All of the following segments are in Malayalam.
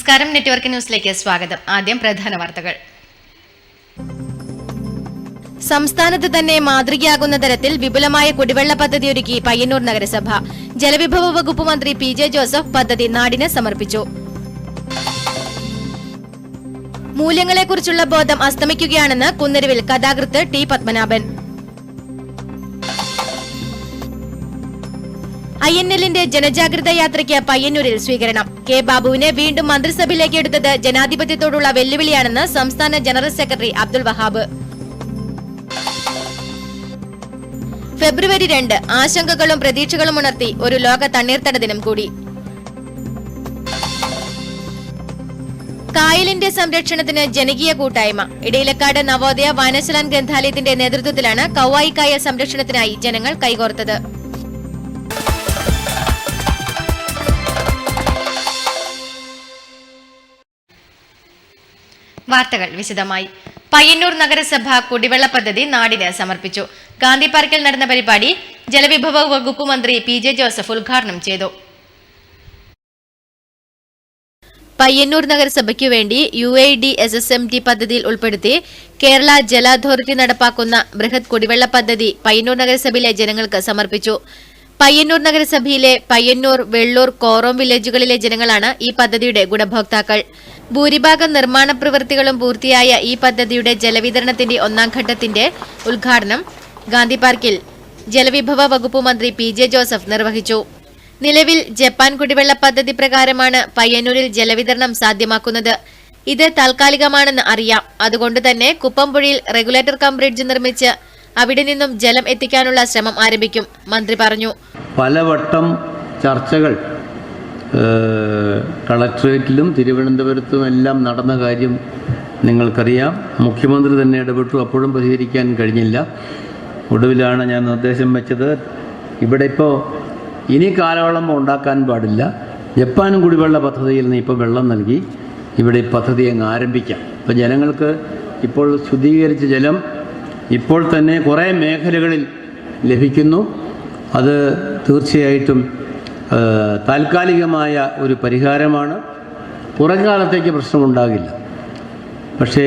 നമസ്കാരം, നെറ്റ്വർക്ക് ന്യൂസിലേക്ക് സ്വാഗതം. ആദ്യം പ്രധാന വാർത്തകൾ. സംസ്ഥാനത്ത് തന്നെ മാതൃകയാകുന്ന തരത്തിൽ വിപുലമായ കുടിവെള്ള പദ്ധതി ഒരുക്കി പയ്യന്നൂർ നഗരസഭ. ജലവിഭവ വകുപ്പ് മന്ത്രി പി.ജെ. ജോസഫ് പദ്ധതി നാടിന് സമർപ്പിച്ചു. മൂല്യങ്ങളെക്കുറിച്ചുള്ള ബോധം അസ്തമിക്കുകയാണെന്ന് കുന്നരുവിൽ കഥാകൃത്ത് ടി. പത്മനാഭൻ. INLന്റെ ജനജാഗ്രത യാത്രയ്ക്ക് പയ്യന്നൂരിൽ സ്വീകരണം. കെ ബാബുവിനെ വീണ്ടും മന്ത്രിസഭയിലേക്ക് എടുത്തത് ജനാധിപത്യത്തോടുള്ള വെല്ലുവിളിയാണെന്ന് സംസ്ഥാന ജനറൽ സെക്രട്ടറി അബ്ദുൾ വഹാബ്. ഫെബ്രുവരി 2 ആശങ്കകളും പ്രതീക്ഷകളും ഉണർത്തി ഒരു ലോക തണ്ണീർത്തട ദിനം കൂടി. കായലിന്റെ സംരക്ഷണത്തിന് ജനകീയ കൂട്ടായ്മ. ഇടയിലക്കാട് നവോദയ വായനശാല ഗ്രന്ഥാലയത്തിന്റെ നേതൃത്വത്തിലാണ് കൗവായി കായൽ സംരക്ഷണത്തിനായി ജനങ്ങൾ കൈകോർത്തത്. വാർത്തകൾ വിശദമായി. പയ്യന്നൂർ നഗരസഭ കുടിവെള്ള പദ്ധതി നാടിന് സമർപ്പിച്ചു. ഗാന്ധി പാർക്കിൽ നടന്ന പരിപാടി ജലവിഭവ വകുപ്പ് മന്ത്രി പി.ജെ. ജോസഫ് ഉദ്ഘാടനം ചെയ്തു. പയ്യന്നൂർ നഗരസഭയ്ക്കു വേണ്ടി UIDSSMT പദ്ധതിയിൽ ഉൾപ്പെടുത്തി കേരള ജല അതോറിറ്റി നടപ്പാക്കുന്ന ബൃഹത് കുടിവെള്ള പദ്ധതി പയ്യന്നൂർ നഗരസഭയിലെ ജനങ്ങൾക്ക് സമർപ്പിച്ചു. പയ്യന്നൂർ നഗരസഭയിലെ പയ്യന്നൂർ, വെള്ളൂർ, കോറോം വില്ലേജുകളിലെ ജനങ്ങളാണ് ഈ പദ്ധതിയുടെ ഗുണഭോക്താക്കൾ. ഭൂരിഭാഗം നിർമ്മാണ പ്രവൃത്തികളും പൂർത്തിയായ ഈ പദ്ധതിയുടെ ജലവിതരണത്തിന്റെ 1ാം ഘട്ടത്തിന്റെ ഉദ്ഘാടനം ഗാന്ധി പാർക്കിൽ ജലവിഭവ വകുപ്പ് മന്ത്രി പി.ജെ. ജോസഫ് നിർവഹിച്ചു. നിലവിൽ ജപ്പാൻ കുടിവെള്ള പദ്ധതി പ്രകാരമാണ് പയ്യന്നൂരിൽ ജലവിതരണം സാധ്യമാക്കുന്നത്. ഇത് താൽക്കാലികമാണെന്ന് അറിയാം. അതുകൊണ്ടുതന്നെ കുപ്പംപുഴയിൽ റെഗുലേറ്റർ കം ബ്രിഡ്ജ് നിർമ്മിച്ച് അവിടെ നിന്നും ജലം എത്തിക്കാനുള്ള ശ്രമം ആരംഭിക്കും, മന്ത്രി പറഞ്ഞു. പലവട്ടം ചർച്ചകൾ കളക്ടറേറ്റിലും തിരുവനന്തപുരത്തും എല്ലാം നടന്ന കാര്യം നിങ്ങൾക്കറിയാം. മുഖ്യമന്ത്രി തന്നെ ഇടപെട്ടു, അപ്പോഴും പരിഹരിക്കാൻ കഴിഞ്ഞില്ല. ഒടുവിലാണ് ഞാൻ നിർദ്ദേശം വെച്ചത്, ഇവിടെ ഇപ്പോൾ ഇനി കാലവളമ്പം ഉണ്ടാക്കാൻ പാടില്ല, ജപ്പാനും കുടിവെള്ള പദ്ധതിയിൽ നിന്ന് ഇപ്പോൾ വെള്ളം നൽകി ഇവിടെ ഈ പദ്ധതി അങ്ങ് ആരംഭിക്കാം. അപ്പോൾ ജനങ്ങൾക്ക് ഇപ്പോൾ ശുദ്ധീകരിച്ച ജലം ഇപ്പോൾ തന്നെ കുറേ മേഖലകളിൽ ലഭിക്കുന്നു. അത് തീർച്ചയായിട്ടും താൽക്കാലികമായ ഒരു പരിഹാരമാണ്. പുറം കാലത്തേക്ക് പ്രശ്നമുണ്ടാകില്ല. പക്ഷേ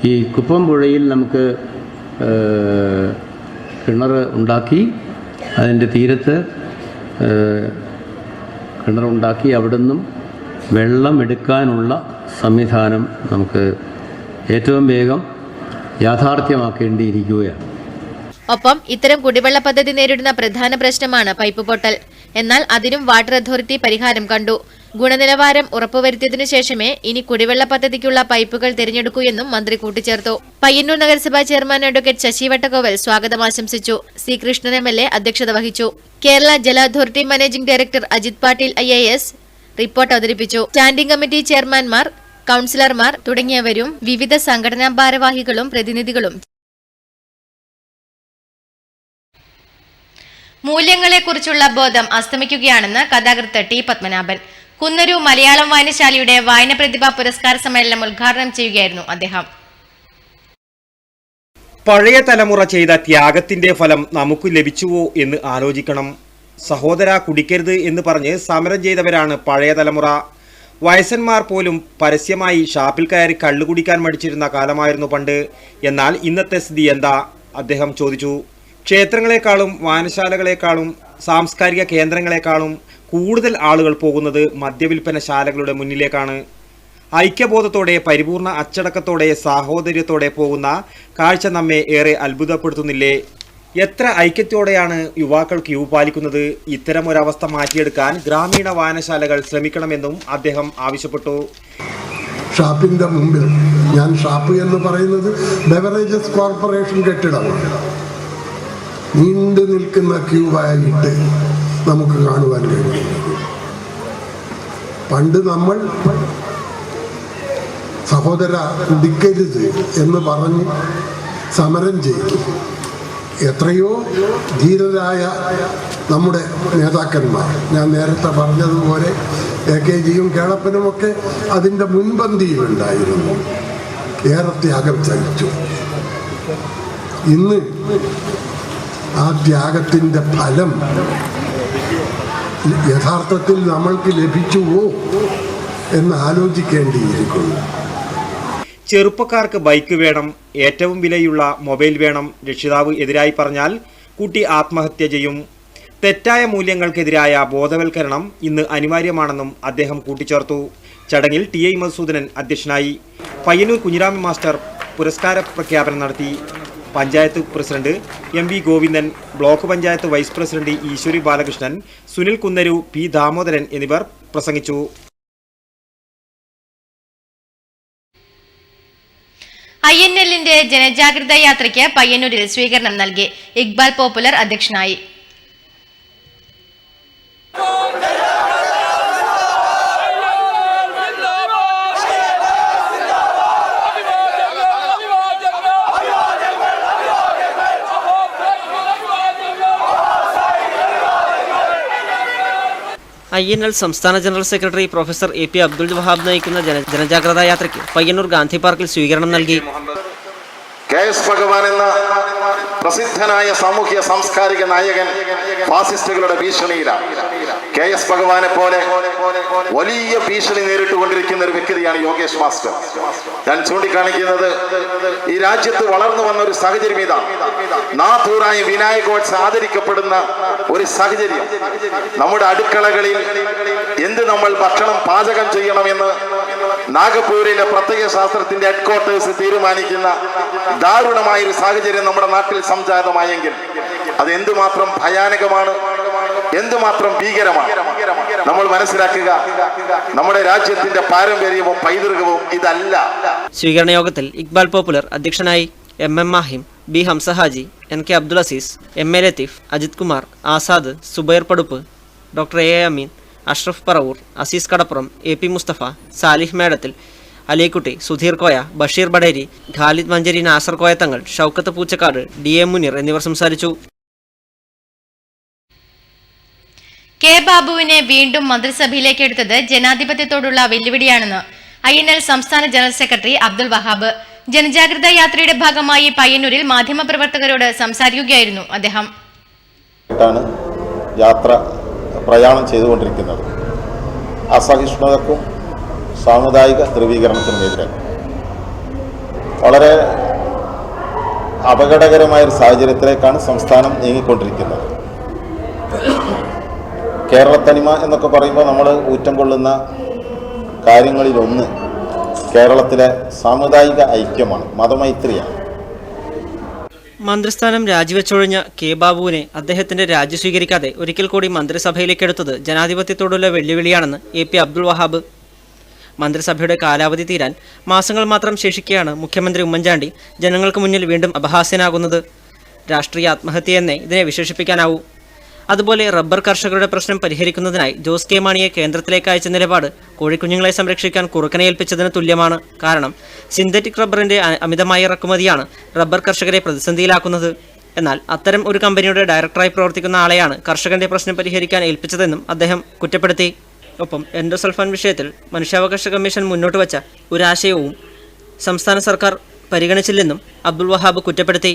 ഈ കുപ്പംപുഴയിൽ നമുക്ക് കിണർ ഉണ്ടാക്കി, അതിൻ്റെ തീരത്ത് കിണറുണ്ടാക്കി അവിടെ നിന്നും വെള്ളം എടുക്കാനുള്ള സംവിധാനം നമുക്ക് ഏറ്റവും വേഗം യാഥാർത്ഥ്യമാക്കേണ്ടിയിരിക്കുകയാണ്. ഒപ്പം ഇത്തരം കുടിവെള്ള പദ്ധതി നേരിടുന്ന പ്രധാന പ്രശ്നമാണ് പൈപ്പ് പൊട്ടൽ. എന്നാൽ അതിനും വാട്ടർ അതോറിറ്റി പരിഹാരം കണ്ടു. ഗുണനിലവാരം ഉറപ്പുവരുത്തിയതിനു ശേഷമേ ഇനി കുടിവെള്ള പദ്ധതിക്കുള്ള പൈപ്പുകൾ തിരഞ്ഞെടുക്കൂ എന്നും മന്ത്രി കൂട്ടിച്ചേർത്തു. പയ്യന്നൂർ നഗരസഭാ ചെയർമാൻ അഡ്വക്കേറ്റ് ശശി വട്ടക്കോവൽ സ്വാഗതം ആശംസിച്ചു. സി. കൃഷ്ണൻ MLA അധ്യക്ഷത വഹിച്ചു. കേരള ജല authority managing director Ajith Patil IAS report അവതരിപ്പിച്ചു. സ്റ്റാൻഡിംഗ് കമ്മിറ്റി ചെയർമാൻമാർ, കൌൺസിലർമാർ തുടങ്ങിയവരും വിവിധ സംഘടനാ ഭാരവാഹികളും പ്രതിനിധികളും. മൂല്യങ്ങളെക്കുറിച്ചുള്ള ബോധം അസ്തമിക്കുകയാണെന്ന് കഥാകൃത്ത് ടി. പത്മനാഭൻ. കുന്നരു മലയാളം വായനശാലയുടെ വായന പ്രതിഭാ പുരസ്കാര സമ്മേളനം ഉദ്ഘാടനം ചെയ്യുകയായിരുന്നു അദ്ദേഹം. പഴയ തലമുറ ചെയ്ത ത്യാഗത്തിന്റെ ഫലം നമുക്ക് ലഭിച്ചുവോ എന്ന് ആലോചിക്കണം. സഹോദര കുടിക്കരുത് എന്ന് പറഞ്ഞ് സമരം ചെയ്തവരാണ് പഴയ തലമുറ. വയസ്സന്മാർ പോലും പരസ്യമായി ഷാപ്പിൽ കയറി കള്ളു കുടിക്കാൻ മടിച്ചിരുന്ന കാലമായിരുന്നു പണ്ട്. എന്നാൽ ഇന്നത്തെ സ്ഥിതി എന്താ? അദ്ദേഹം ചോദിച്ചു. ക്ഷേത്രങ്ങളെക്കാളും വായനശാലകളെക്കാളും സാംസ്കാരിക കേന്ദ്രങ്ങളെക്കാളും കൂടുതൽ ആളുകൾ പോകുന്നത് മദ്യവിൽപ്പനശാലകളുടെ മുന്നിലേക്കാണ്. ഐക്യബോധത്തോടെ, പരിപൂർണ അച്ചടക്കത്തോടെ, സാഹോദര്യത്തോടെ പോകുന്ന കാഴ്ച നമ്മെ ഏറെ അത്ഭുതപ്പെടുത്തുന്നില്ലേ? എത്ര ഐക്യത്തോടെയാണ് യുവാക്കൾ ക്യൂ പാലിക്കുന്നത്? ഇത്തരം ഒരവസ്ഥ മാറ്റിയെടുക്കാൻ ഗ്രാമീണ വായനശാലകൾ ശ്രമിക്കണമെന്നും അദ്ദേഹം ആവശ്യപ്പെട്ടു. ഷാപ്പിന്റെ മുമ്പിൽ, ഞാൻ ഷാപ്പ് എന്ന് പറയുന്നത് ബെവറേജസ് കോർപ്പറേഷൻ കെട്ടിടമാണ്, നീണ്ടു നിൽക്കുന്ന ക്യൂ ആയിട്ട് നമുക്ക് കാണുവാൻ കഴിയും. പണ്ട് നമ്മൾ സഹോദര കുടിക്കരുത് എന്ന് പറഞ്ഞ് സമരം ചെയ്തു. എത്രയോ ധീരരായ നമ്മുടെ നേതാക്കന്മാർ, ഞാൻ നേരത്തെ പറഞ്ഞതുപോലെ AKGയും കേളപ്പനുമൊക്കെ അതിൻ്റെ മുൻപന്തിയിലുണ്ടായിരുന്നു. ഏറെ ത്യാഗം സഹിച്ചു. ഇന്ന് ആ ത്യാഗത്തിൻ്റെ ഫലം യഥാർത്ഥത്തിൽ നമ്മൾക്ക് ലഭിച്ചുവോ എന്ന് ആലോചിക്കേണ്ടിയിരിക്കുന്നു. ചെറുപ്പക്കാർക്ക് ബൈക്ക് വേണം, ഏറ്റവും വിലയുള്ള മൊബൈൽ വേണം, രക്ഷിതാവ് എതിരായി പറഞ്ഞാൽ കുട്ടി ആത്മഹത്യ ചെയ്യും. തെറ്റായ മൂല്യങ്ങൾക്കെതിരായ ബോധവൽക്കരണം ഇന്ന് അനിവാര്യമാണെന്നും അദ്ദേഹം കൂട്ടിച്ചേർത്തു. ചടങ്ങിൽ ടി.ഐ. മധുസൂദനൻ അധ്യക്ഷനായി. പയ്യന്നൂർ കുഞ്ഞിരാമൻ മാസ്റ്റർ പുരസ്കാര പ്രഖ്യാപനം നടത്തി. Panchayat president M V. Govindan, block panchayat vice president Eshwari Balakrishnan, Sunil Kunnaru, P. Damodaran എന്നിവർ പ്രസംഗിച്ചു. INLന്റെ ജനജാഗ്രതാ യാത്രയ്ക്ക് പയ്യന്നൂരിൽ സ്വീകരണം നൽകി. ഇക്ബാൽ പോപ്പുലർ അധ്യക്ഷനായി. INL സംസ്ഥാന general secretary professor A.P. Abdul Wahab നയിക്കുന്ന ജനജാഗ്രതാ യാത്രയ്ക്ക് പയ്യന്നൂർ ഗാന്ധി പാർക്കിൽ സ്വീകരണം നൽകി. KS ഭഗവാൻ എന്ന പ്രസിദ്ധനായ സാമൂഹ്യ സാംസ്കാരിക നായകൻ ഫാസിസ്റ്റുകളുടെ ഭീഷണിയിലാണ്. KS ഭഗവാനെ പോലെ വലിയ ഭീഷണി നേരിട്ടുകൊണ്ടിരിക്കുന്ന ഒരു വ്യക്തിയാണ് യോഗേഷ് മാസ്റ്റർ. ഞാൻ ചൂണ്ടിക്കാണിക്കുന്നത് ഈ രാജ്യത്ത് വളർന്നു വന്ന ഒരു സാഹചര്യം ഇതാണ്. നാഥൂറായി വിനായക് ഗോഡ്സെ ആദരിക്കപ്പെടുന്ന ഒരു സാഹചര്യം. നമ്മുടെ അടുക്കളകളിൽ എന്ത് നമ്മൾ ഭക്ഷണം പാചകം ചെയ്യണമെന്ന് നാഗപൂരിലെ പ്രത്യയ ശാസ്ത്രത്തിന്റെ ഹെഡ്ക്വാർട്ടേഴ്സ് തീരുമാനിക്കുന്ന ദാരുണമായ ഒരു സാഹചര്യം നമ്മുടെ നാട്ടിൽ സംജാതമായെങ്കിൽ അത് എന്തുമാത്രം ഭയാനകമാണ്, എന്തുമാത്രം ഭീകരമാണ്. നമ്മൾ മനസ്സിലാക്കുക, നമ്മുടെ രാജ്യത്തിന്റെ പാരമ്പര്യവും പൈതൃകവും ഇതല്ല. സ്വീകരണ യോഗത്തിൽ ഇക്ബാൽ പോപ്പുലർ അധ്യക്ഷനായി. MM Mahim, B. Hamsahaji, NK Abdul Azeez, MA Latheef, Ajith Kumar, Azad, Zubair Paduppu, doctor A. Ameen, Ashraf Paravur, Azeez Kadappuram, AP Musthafa, Salih Medathil, Alikutty, Sudheer Koya, Basheer Baderi, Khalid Manjeri, Nasar Koyathangal, Shoukath Poochakkad, D.A. Muneer എന്നിവർ സംസാരിച്ചു. കെ ബാബുവിനെ വീണ്ടും മന്ത്രിസഭയിലേക്ക് എടുത്തത് ജനാധിപത്യത്തോടുള്ള വെല്ലുവിളിയാണെന്ന് INL സംസ്ഥാന ജനറൽ സെക്രട്ടറി അബ്ദുൽ വഹാബ്. ജനജാഗ്രതാ യാത്രയുടെ ഭാഗമായി പയ്യന്നൂരിൽ മാധ്യമപ്രവർത്തകരോട് സംസാരിക്കുകയായിരുന്നു അദ്ദേഹം. യാത്ര പ്രയാണം ചെയ്തുകൊണ്ടിരിക്കുന്നത് അസഹിഷ്ണുതക്കും സാമുദായിക ധ്രുവീകരണത്തിനുമെതിരെ വളരെ അപകടകരമായൊരു സാഹചര്യത്തിലേക്കാണ് സംസ്ഥാനം നീങ്ങിക്കൊണ്ടിരിക്കുന്നത്. കേരളത്തനിമ എന്നൊക്കെ പറയുമ്പോൾ നമ്മൾ ഊറ്റം കൊള്ളുന്ന കാര്യങ്ങളിലൊന്ന് കേരളത്തിലെ സാമുദായിക ഐക്യമാണ്, മതമൈത്രിയാണ്. മന്ത്രിസ്ഥാനം രാജിവെച്ചൊഴിഞ്ഞ കെ ബാബുവിനെ അദ്ദേഹത്തിന്റെ രാജി സ്വീകരിക്കാതെ ഒരിക്കൽ കൂടി മന്ത്രിസഭയിലേക്കെടുത്തത് ജനാധിപത്യത്തോടുള്ള വെല്ലുവിളിയാണെന്ന് A.P. അബ്ദുൽ വഹാബ്. മന്ത്രിസഭയുടെ കാലാവധി തീരാൻ മാസങ്ങൾ മാത്രം ശേഷിക്കെയാണ് മുഖ്യമന്ത്രി ഉമ്മൻചാണ്ടി ജനങ്ങൾക്ക് മുന്നിൽ വീണ്ടും അപഹാസ്യനാകുന്നത്. രാഷ്ട്രീയ ആത്മഹത്യയെന്നേ ഇതിനെ വിശേഷിപ്പിക്കാനാവൂ. അതുപോലെ റബ്ബർ കർഷകരുടെ പ്രശ്നം പരിഹരിക്കുന്നതിനായി ജോസ് കെ മാണിയെ കേന്ദ്രത്തിലേക്ക് അയച്ച നിലപാട് കോഴിക്കുഞ്ഞുങ്ങളെ സംരക്ഷിക്കാൻ കുറുക്കനെ ഏൽപ്പിച്ചതിന് തുല്യമാണ്. കാരണം സിന്തറ്റിക് റബ്ബറിന്റെ അമിതമായ ഇറക്കുമതിയാണ് റബ്ബർ കർഷകരെ പ്രതിസന്ധിയിലാക്കുന്നത്. എന്നാൽ അത്തരം ഒരു കമ്പനിയുടെ ഡയറക്ടറായി പ്രവർത്തിക്കുന്ന ആളെയാണ് കർഷകന്റെ പ്രശ്നം പരിഹരിക്കാൻ ഏൽപ്പിച്ചതെന്നും അദ്ദേഹം കുറ്റപ്പെടുത്തി. ഒപ്പം എൻഡോസൾഫാൻ വിഷയത്തിൽ മനുഷ്യാവകാശ കമ്മീഷൻ മുന്നോട്ട് വച്ച ഒരാശയവും സംസ്ഥാന സർക്കാർ പരിഗണിച്ചില്ലെന്നും അബ്ദുൽ വഹാബ് കുറ്റപ്പെടുത്തി.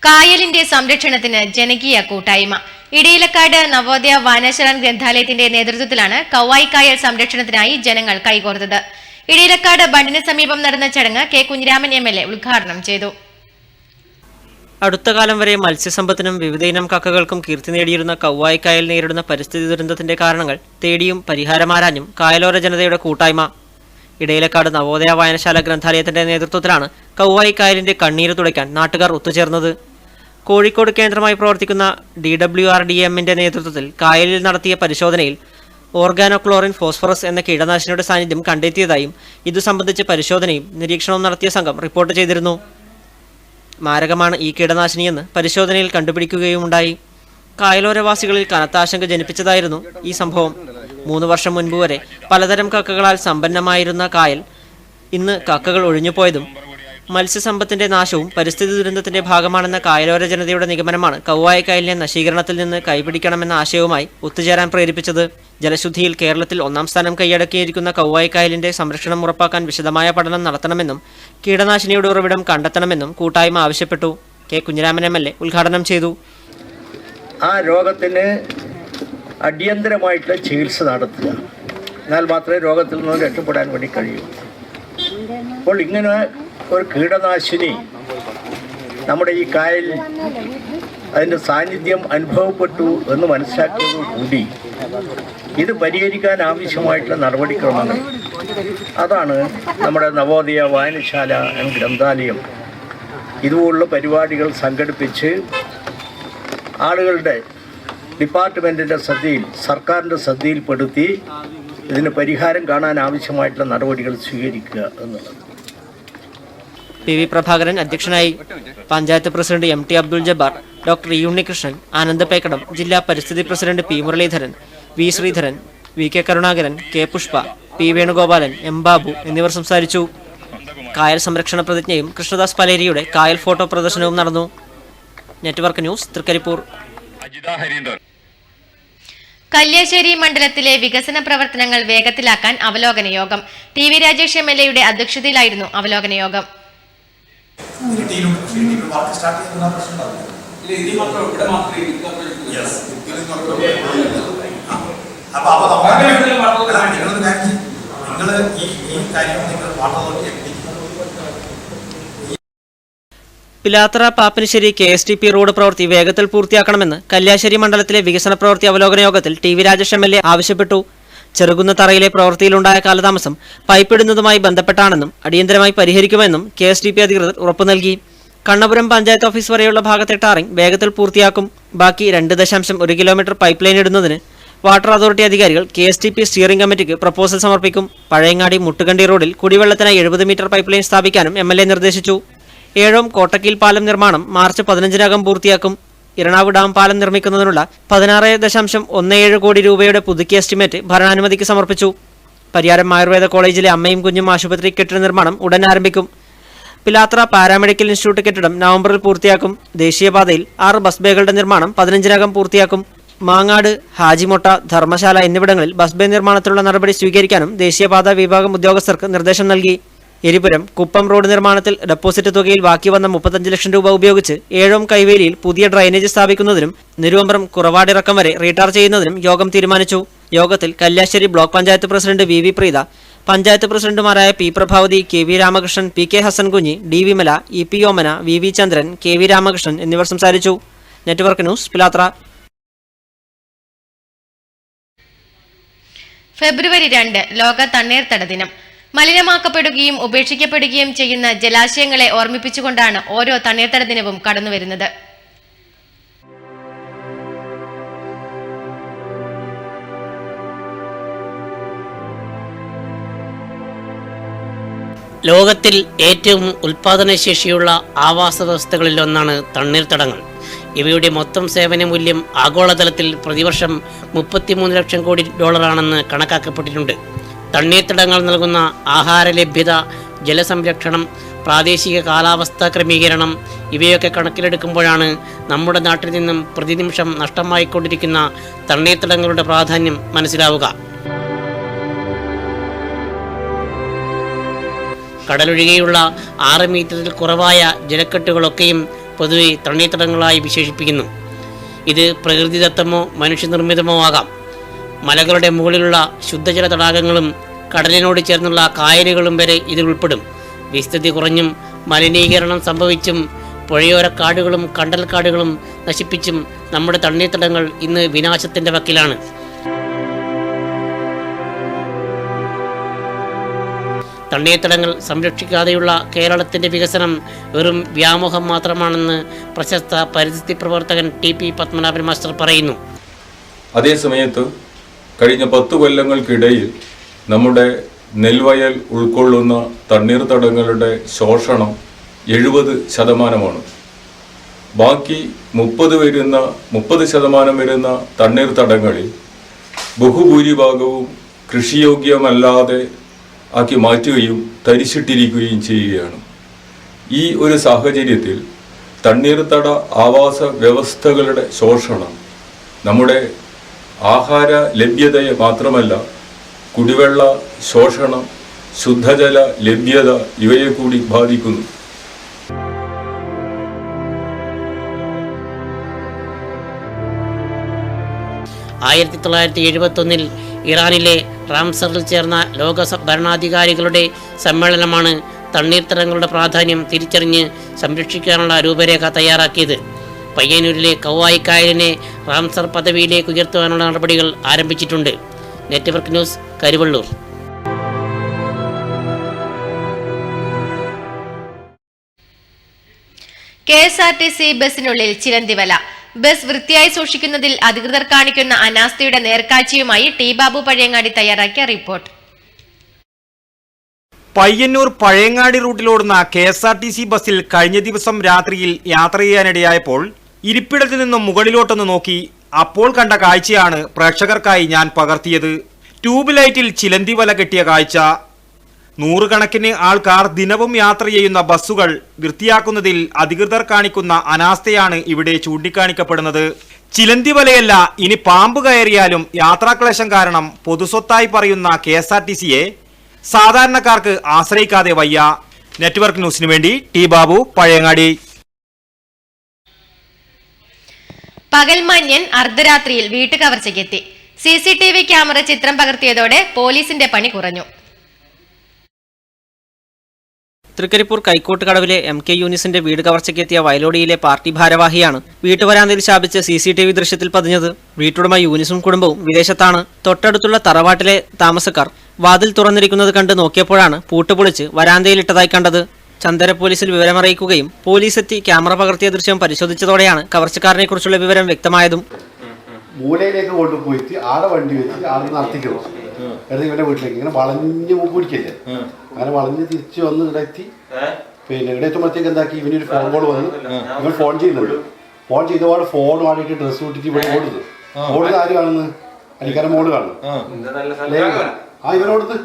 കായലിന്റെ സംരക്ഷണത്തിന് ജനകീയ കൂട്ടായ്മ. ഇടയിലക്കാട് നവോദയ വായനശാല ഗ്രന്ഥാലയത്തിന്റെ നേതൃത്വത്തിലാണ് കൗവായി കായൽ സംരക്ഷണത്തിനായി ജനങ്ങൾ കൈകോർത്തത്. ഇടയിലക്കാട് ബണ്ടിന് സമീപം നടന്ന ചടങ്ങ് കെ. കുഞ്ഞിരാമൻ MLA ഉദ്ഘാടനം ചെയ്തു. അടുത്ത കാലം വരെ മത്സ്യസമ്പത്തിനും വിവിധയിനം കക്കകൾക്കും കീർത്തി നേടിയിരുന്ന കൗവായി കായൽ നേരിടുന്ന പരിസ്ഥിതി ദുരന്തത്തിന്റെ കാരണങ്ങൾ തേടിയും പരിഹാരമാരാഞ്ഞും കായലോര ജനതയുടെ കൂട്ടായ്മ. ഇടയിലക്കാട് നവോദയ വായനശാല ഗ്രന്ഥാലയത്തിന്റെ നേതൃത്വത്തിലാണ് കൗവായി കായലിന്റെ കണ്ണീര് തുടയ്ക്കാൻ നാട്ടുകാർ ഒത്തുചേർന്നത്. കോഴിക്കോട് കേന്ദ്രമായി പ്രവർത്തിക്കുന്ന DWRDMന്റെ നേതൃത്വത്തിൽ കായലിൽ നടത്തിയ പരിശോധനയിൽ ഓർഗാനോക്ലോറിൻ ഫോസ്ഫറസ് എന്ന കീടനാശിനിയുടെ സാന്നിധ്യം കണ്ടെത്തിയതായും ഇതു സംബന്ധിച്ച് പരിശോധനയും നിരീക്ഷണവും നടത്തിയ സംഘം റിപ്പോർട്ട് ചെയ്തിരുന്നു. മാരകമാണ് ഈ കീടനാശിനിയെന്ന് പരിശോധനയിൽ കണ്ടുപിടിക്കുകയുമുണ്ടായി. കായലോരവാസികളിൽ കനത്ത ആശങ്ക ജനിപ്പിച്ചതായിരുന്നു ഈ സംഭവം. 3 വർഷം മുൻപ് വരെ പലതരം കക്കകളാൽ സമ്പന്നമായിരുന്ന കായൽ ഇന്ന് കക്കകൾ ഒഴിഞ്ഞുപോയതും മത്സ്യസമ്പത്തിന്റെ നാശവും പരിസ്ഥിതി ദുരന്തത്തിന്റെ ഭാഗമാണെന്ന കായലോര ജനതയുടെ നിഗമനമാണ് കൗവായി കായലിനെ നശീകരണത്തിൽ നിന്ന് കൈപിടിക്കണമെന്ന ആശയവുമായി ഒത്തുചേരാൻ പ്രേരിപ്പിച്ചത്. ജലശുദ്ധിയിൽ കേരളത്തിൽ 1ാം സ്ഥാനം കൈയടക്കിയിരിക്കുന്ന കൗവായി കായലിന്റെ സംരക്ഷണം ഉറപ്പാക്കാൻ വിശദമായ പഠനം നടത്തണമെന്നും കീടനാശിനിയുടെ ഉറവിടം കണ്ടെത്തണമെന്നും കൂട്ടായ്മ ആവശ്യപ്പെട്ടു. കെ. കുഞ്ഞിരാമൻ MLA ഉദ്ഘാടനം ചെയ്തു. ആ രോഗത്തിന് അടിയന്തരമായിട്ടുള്ള ചികിത്സ നടത്തുക. എന്നാൽ മാത്രമേ രോഗത്തിൽ നിന്ന് രക്ഷപ്പെടാൻ വേണ്ടി കഴിയൂ. അപ്പോൾ ഇങ്ങനെ ഒരു കീടനാശിനി നമ്മുടെ ഈ കായൽ അതിൻ്റെ സാന്നിധ്യം അനുഭവപ്പെട്ടു എന്ന് മനസ്സിലാക്കിയതോടുകൂടി ഇത് പരിഹരിക്കാൻ ആവശ്യമായിട്ടുള്ള നടപടിക്രമങ്ങൾ, അതാണ് നമ്മുടെ നവോദയ വായനശാല ആൻഡ് ഗ്രന്ഥാലയം ഇതുപോലുള്ള പരിപാടികൾ സംഘടിപ്പിച്ച് ആളുകളുടെ ഡിപ്പാർട്ട്മെൻറ്റിൻ്റെ ശ്രദ്ധയിൽ, സർക്കാരിൻ്റെ ശ്രദ്ധയിൽപ്പെടുത്തി ഇതിന് പരിഹാരം കാണാൻ ആവശ്യമായിട്ടുള്ള നടപടികൾ സ്വീകരിക്കുക എന്നുള്ളത്. പി വി പ്രഭാകരൻ അധ്യക്ഷനായി. Panchayat president MT Abdul Jabbar, doctor E Unnikrishnan, Anand Pekkadam, ജില്ലാ പരിസ്ഥിതി president P Muraleedharan, V Sreedharan, VK Karunakaran, K Pushpa, P Venugopalan, M Babu എന്നിവർ സംസാരിച്ചു. കായൽ സംരക്ഷണ പ്രതിജ്ഞയും കൃഷ്ണദാസ് പലേരിയുടെ കായൽ ഫോട്ടോ പ്രദർശനവും നടന്നു. Network news, Trikaripur. കല്യാശ്ശേരി മണ്ഡലത്തിലെ വികസന പ്രവർത്തനങ്ങൾ വേഗത്തിലാക്കാൻ അവലോകന യോഗം. TV രാജേഷ് MLA അധ്യക്ഷതയിലായിരുന്നു അവലോകന യോഗം. പിലാത്തറ പാപ്പനശ്ശേരി KSTP റോഡ് പ്രവൃത്തി വേഗത്തിൽ പൂർത്തിയാക്കണമെന്ന് കല്യാശ്ശേരി മണ്ഡലത്തിലെ വികസന പ്രവൃത്തി അവലോകന യോഗത്തിൽ TV രാജേഷ് MLA ആവശ്യപ്പെട്ടു. ചെറുകുന്ന തറയിലെ പ്രവൃത്തിയിലുണ്ടായ കാലതാമസം പൈപ്പിടുന്നതുമായി ബന്ധപ്പെട്ടാണെന്നും അടിയന്തരമായി പരിഹരിക്കുമെന്നും KSTP അധികൃതർ ഉറപ്പു നൽകി. കണ്ണപുരം പഞ്ചായത്ത് ഓഫീസ് വരെയുള്ള ഭാഗത്തെ ടാറിംഗ് വേഗത്തിൽ പൂർത്തിയാക്കും. ബാക്കി 2.1 കിലോമീറ്റർ പൈപ്പ് ലൈൻ ഇടുന്നതിന് വാട്ടർ അതോറിറ്റി അധികാരികൾ KSTP സ്റ്റിയറിംഗ് കമ്മിറ്റിക്ക് പ്രപ്പോസൽ സമർപ്പിക്കും. പഴയങ്ങാടി മുട്ടുകണ്ടി റോഡിൽ കുടിവെള്ളത്തിനായി 70 മീറ്റർ പൈപ്പ് ലൈൻ സ്ഥാപിക്കാനും MLA നിർദ്ദേശിച്ചു. ഏഴോം കോട്ടക്കീൽ പാലം നിർമ്മാണം മാർച്ച് 15-നകം പൂർത്തിയാക്കും. ഇരണാവ് ഡാം പാലം നിർമ്മിക്കുന്നതിനുള്ള 16.17 കോടി രൂപയുടെ പുതുക്കിയ എസ്റ്റിമേറ്റ് ഭരണാനുമതിക്ക് സമർപ്പിച്ചു. പരിയാരം ആയുർവേദ കോളേജിലെ അമ്മയും കുഞ്ഞും ആശുപത്രി കെട്ടിട നിർമ്മാണം ഉടൻ ആരംഭിക്കും. പിലാത്ര പാരാമെഡിക്കൽ ഇൻസ്റ്റിറ്റ്യൂട്ട് കെട്ടിടം നവംബറിൽ പൂർത്തിയാക്കും. ദേശീയപാതയിൽ 6 ബസ് ബേകളുടെ നിർമ്മാണം 15-നകം പൂർത്തിയാക്കും. മാങ്ങാട്, ഹാജിമൊട്ട, ധർമ്മശാല എന്നിവിടങ്ങളിൽ ബസ് ബേ നിർമ്മാണത്തിലുള്ള നടപടി സ്വീകരിക്കാനും ദേശീയപാത വിഭാഗം ഉദ്യോഗസ്ഥർക്ക് നിർദ്ദേശം നൽകി. എരിപുരം കുപ്പം റോഡ് നിർമ്മാണത്തിൽ ഡെപ്പോസിറ്റ് തുകയിൽ ബാക്കി വന്ന 35 ലക്ഷം രൂപ ഉപയോഗിച്ച് ഏഴോം കൈവേലിയിൽ പുതിയ ഡ്രൈനേജ് സ്ഥാപിക്കുന്നതിനും നിരുവമ്പ്രം കുറവാടിറക്കം വരെ റീടാർ ചെയ്യുന്നതിനും യോഗം തീരുമാനിച്ചു. യോഗത്തിൽ Kalliasseri block panchayat president VV Preetha, panchayat പ്രസിഡന്റുമാരായ P Prabhavati, KV Ramakrishnan, PK Hasankunhi, D Vimala, EP ഓമന, VV ചന്ദ്രൻ, KV രാമകൃഷ്ണൻ എന്നിവർ സംസാരിച്ചു. നെറ്റ്വർക്ക് ന്യൂസ്, പിലാത്ര. ഫെബ്രുവരി 2 ലോക തണ്ണീർത്തട ദിനം. മലിനമാക്കപ്പെടുകയും ഉപേക്ഷിക്കപ്പെടുകയും ചെയ്യുന്ന ജലാശയങ്ങളെ ഓർമ്മിപ്പിച്ചുകൊണ്ടാണ് ഓരോ തണ്ണീർത്തട ദിനവും കടന്നുവരുന്നത്. ലോകത്തിൽ ഏറ്റവും ഉൽപാദനശേഷിയുള്ള ആവാസ വ്യവസ്ഥകളിലൊന്നാണ് തണ്ണീർത്തടങ്ങൾ. ഇവയുടെ മൊത്തം സേവന മൂല്യം ആഗോളതലത്തിൽ പ്രതിവർഷം $33 ലക്ഷം കോടി കണക്കാക്കപ്പെട്ടിട്ടുണ്ട്. തണ്ണീർത്തടങ്ങൾ നൽകുന്ന ആഹാര ലഭ്യത, ജലസംരക്ഷണം, പ്രാദേശിക കാലാവസ്ഥാ ക്രമീകരണം ഇവയൊക്കെ കണക്കിലെടുക്കുമ്പോഴാണ് നമ്മുടെ നാട്ടിൽ നിന്നും പ്രതിനിമിഷം നഷ്ടമായിക്കൊണ്ടിരിക്കുന്ന തണ്ണീർത്തടങ്ങളുടെ പ്രാധാന്യം മനസ്സിലാവുക. കടലൊഴികെയുള്ള 6 മീറ്ററിൽ കുറവായ ജലക്കെട്ടുകളൊക്കെയും പൊതുവെ തണ്ണീർത്തടങ്ങളായി വിശേഷിപ്പിക്കുന്നു. ഇത് പ്രകൃതിദത്തമോ മനുഷ്യനിർമ്മിതമോ ആകാം. മലകളുടെ മുകളിലുള്ള ശുദ്ധജല തടാകങ്ങളും കടലിനോട് ചേർന്നുള്ള കായലുകളും വരെ ഇതിൽ ഉൾപ്പെടും. വിസ്തൃതി കുറഞ്ഞും മലിനീകരണം സംഭവിച്ചും പുഴയോരക്കാടുകളും കണ്ടൽക്കാടുകളും നശിപ്പിച്ചും നമ്മുടെ തണ്ണീർത്തടങ്ങൾ ഇന്ന് വിനാശത്തിൻ്റെ വക്കിലാണ്. തണ്ണീർത്തടങ്ങൾ സംരക്ഷിക്കാതെയുള്ള കേരളത്തിൻ്റെ വികസനം വെറും വ്യാമോഹം മാത്രമാണെന്ന് പ്രശസ്ത പരിസ്ഥിതി പ്രവർത്തകൻ TP പത്മനാഭൻ മാസ്റ്റർ പറയുന്നു. അതേസമയത്ത് കഴിഞ്ഞ 10 കൊല്ലങ്ങൾക്കിടയിൽ നമ്മുടെ നെൽവയൽ ഉൾക്കൊള്ളുന്ന തണ്ണീർത്തടങ്ങളുടെ ശോഷണം 70%. ബാക്കി 30% വരുന്ന തണ്ണീർത്തടങ്ങളിൽ ബഹുഭൂരിഭാഗവും കൃഷിയോഗ്യമല്ലാതെ ആക്കി മാറ്റുകയും തരിശിട്ടിരിക്കുകയും ചെയ്യുകയാണ്. ഈ ഒരു സാഹചര്യത്തിൽ തണ്ണീർത്തട ആവാസ വ്യവസ്ഥകളുടെ ശോഷണം നമ്മുടെ ആഹാര ലഭ്യതയെ മാത്രമല്ല, കുടിവെള്ള ശോഷണം, ശുദ്ധജല ലഭ്യത ഇവയെ കൂടി ബാധിക്കുന്നു. 1971 ഇറാനിലെ റാംസറിൽ ചേർന്ന ലോക ഭരണാധികാരികളുടെ സമ്മേളനമാണ് തണ്ണീർത്തടങ്ങളുടെ പ്രാധാന്യം തിരിച്ചറിഞ്ഞ് സംരക്ഷിക്കാനുള്ള രൂപരേഖ തയ്യാറാക്കിയത്. പയ്യന്നൂരിലെ കൗവായി കായലിനെ റാംസർ പദവിയിലേക്ക് ഉയർത്തുവാനുള്ള നടപടികൾ ആരംഭിച്ചിട്ടുണ്ട്. Network news, Karivellur. KSRTC ബസിനുള്ളിൽ ചിലന്തിവല. ബസ് വൃത്തിയായി സൂക്ഷിക്കുന്നതിൽ അധികൃതർ കാണിക്കുന്ന അനാസ്ഥയുടെ നേർക്കാഴ്ചയുമായി ടി ബാബു പഴയങ്ങാടി തയ്യാറാക്കിയ റിപ്പോർട്ട്. പയ്യന്നൂർ പഴയങ്ങാടി റൂട്ടിലോടുന്ന KSRTC ബസ്സിൽ കഴിഞ്ഞ ദിവസം രാത്രിയിൽ യാത്ര ചെയ്യാനിടയായപ്പോൾ ഇരിപ്പിടത്തു നിന്നും മുകളിലോട്ടൊന്ന് നോക്കി അപ്പോൾ കണ്ട കാഴ്ചയാണ് പ്രേക്ഷകർക്കായി ഞാൻ പകർത്തിയത്. ട്യൂബ് ലൈറ്റിൽ ചിലന്തി വല കെട്ടിയ കാഴ്ച. നൂറുകണക്കിന് ആൾക്കാർ ദിനവും യാത്ര ചെയ്യുന്ന ബസ്സുകൾ വൃത്തിയാക്കുന്നതിൽ അധികൃതർ കാണിക്കുന്ന അനാസ്ഥയാണ് ഇവിടെ ചൂണ്ടിക്കാണിക്കപ്പെടുന്നത്. ചിലന്തി വലയല്ല, ഇനി പാമ്പ് കയറിയാലും യാത്രാക്ലേശം കാരണം പൊതുസ്വത്തായി പറയുന്ന KSRTCയെ സാധാരണക്കാർക്ക് ആശ്രയിക്കാതെ വയ്യ. നെറ്റ്വർക്ക് ന്യൂസിനു വേണ്ടി ടി ബാബു, പഴയങ്ങാടി. പകൽമാന്യൻ അർദ്ധരാത്രിയിൽ വീട്ടുകവർച്ചയ്ക്കെത്തി. CCTV ക്യാമറ ചിത്രം പകർത്തിയതോടെ പോലീസിന്റെ പണി കുറഞ്ഞു. തൃക്കരിപ്പൂർ കൈക്കോട്ട് കടവിലെ MK യൂനിസിന്റെ വീട് കവർച്ചയ്ക്കെത്തിയ വയലോടിയിലെ പാർട്ടി ഭാരവാഹിയാണ് വീട്ടുവരാന്തയിൽ സ്ഥാപിച്ച CCTV ദൃശ്യത്തിൽ പതിഞ്ഞത്. വീട്ടുടമ യൂനിസും കുടുംബവും വിദേശത്താണ്. തൊട്ടടുത്തുള്ള തറവാട്ടിലെ താമസക്കാർ വാതിൽ തുറന്നിരിക്കുന്നത് കണ്ട് നോക്കിയപ്പോഴാണ് പൂട്ടുപൊളിച്ച് വരാന്തയിലിട്ടതായി കണ്ടത്. ചന്ദര പോലീസിൽ വിവരമറിയിക്കുകയും പോലീസ് എത്തി ക്യാമറ പകർത്തിയ ദൃശ്യം പരിശോധിച്ചതോടെയാണ് കവർച്ചക്കാരനെ കുറിച്ചുള്ള വിവരം വ്യക്തമായതും. മൂലയിലേക്ക് കൊണ്ടുപോയിട്ട് ആടെ വണ്ടി വെച്ച് ആടെ നടത്തിക്കണം. എടുത്ത് ഇവരുടെ വീട്ടിലേക്ക് ഇങ്ങനെ വളഞ്ഞ് പിടിക്കല്ലേ, അങ്ങനെ വളഞ്ഞ് തിരിച്ച് വന്ന് ഇവിടെ എത്തി. പിന്നെ ഇവിടെ എത്തുമ്പോഴത്തേക്ക് എന്താക്കി, ഇവനൊരു ഫോൺ കോൾ വന്ന് ഇവൻ ഫോൺ ചെയ്യുന്നുണ്ട്. ഫോൺ ചെയ്തപാട് ഫോൺ വാടിയിട്ട് ഡ്രസ്സ് വിട്ടിട്ട് ഇവിടെ ഓടുന്നു. ഓടുന്നത് ആര് കാണുന്നത്? അലിക്കാരൻ മോള് കാണുന്നു. ഇവനോടുന്ന്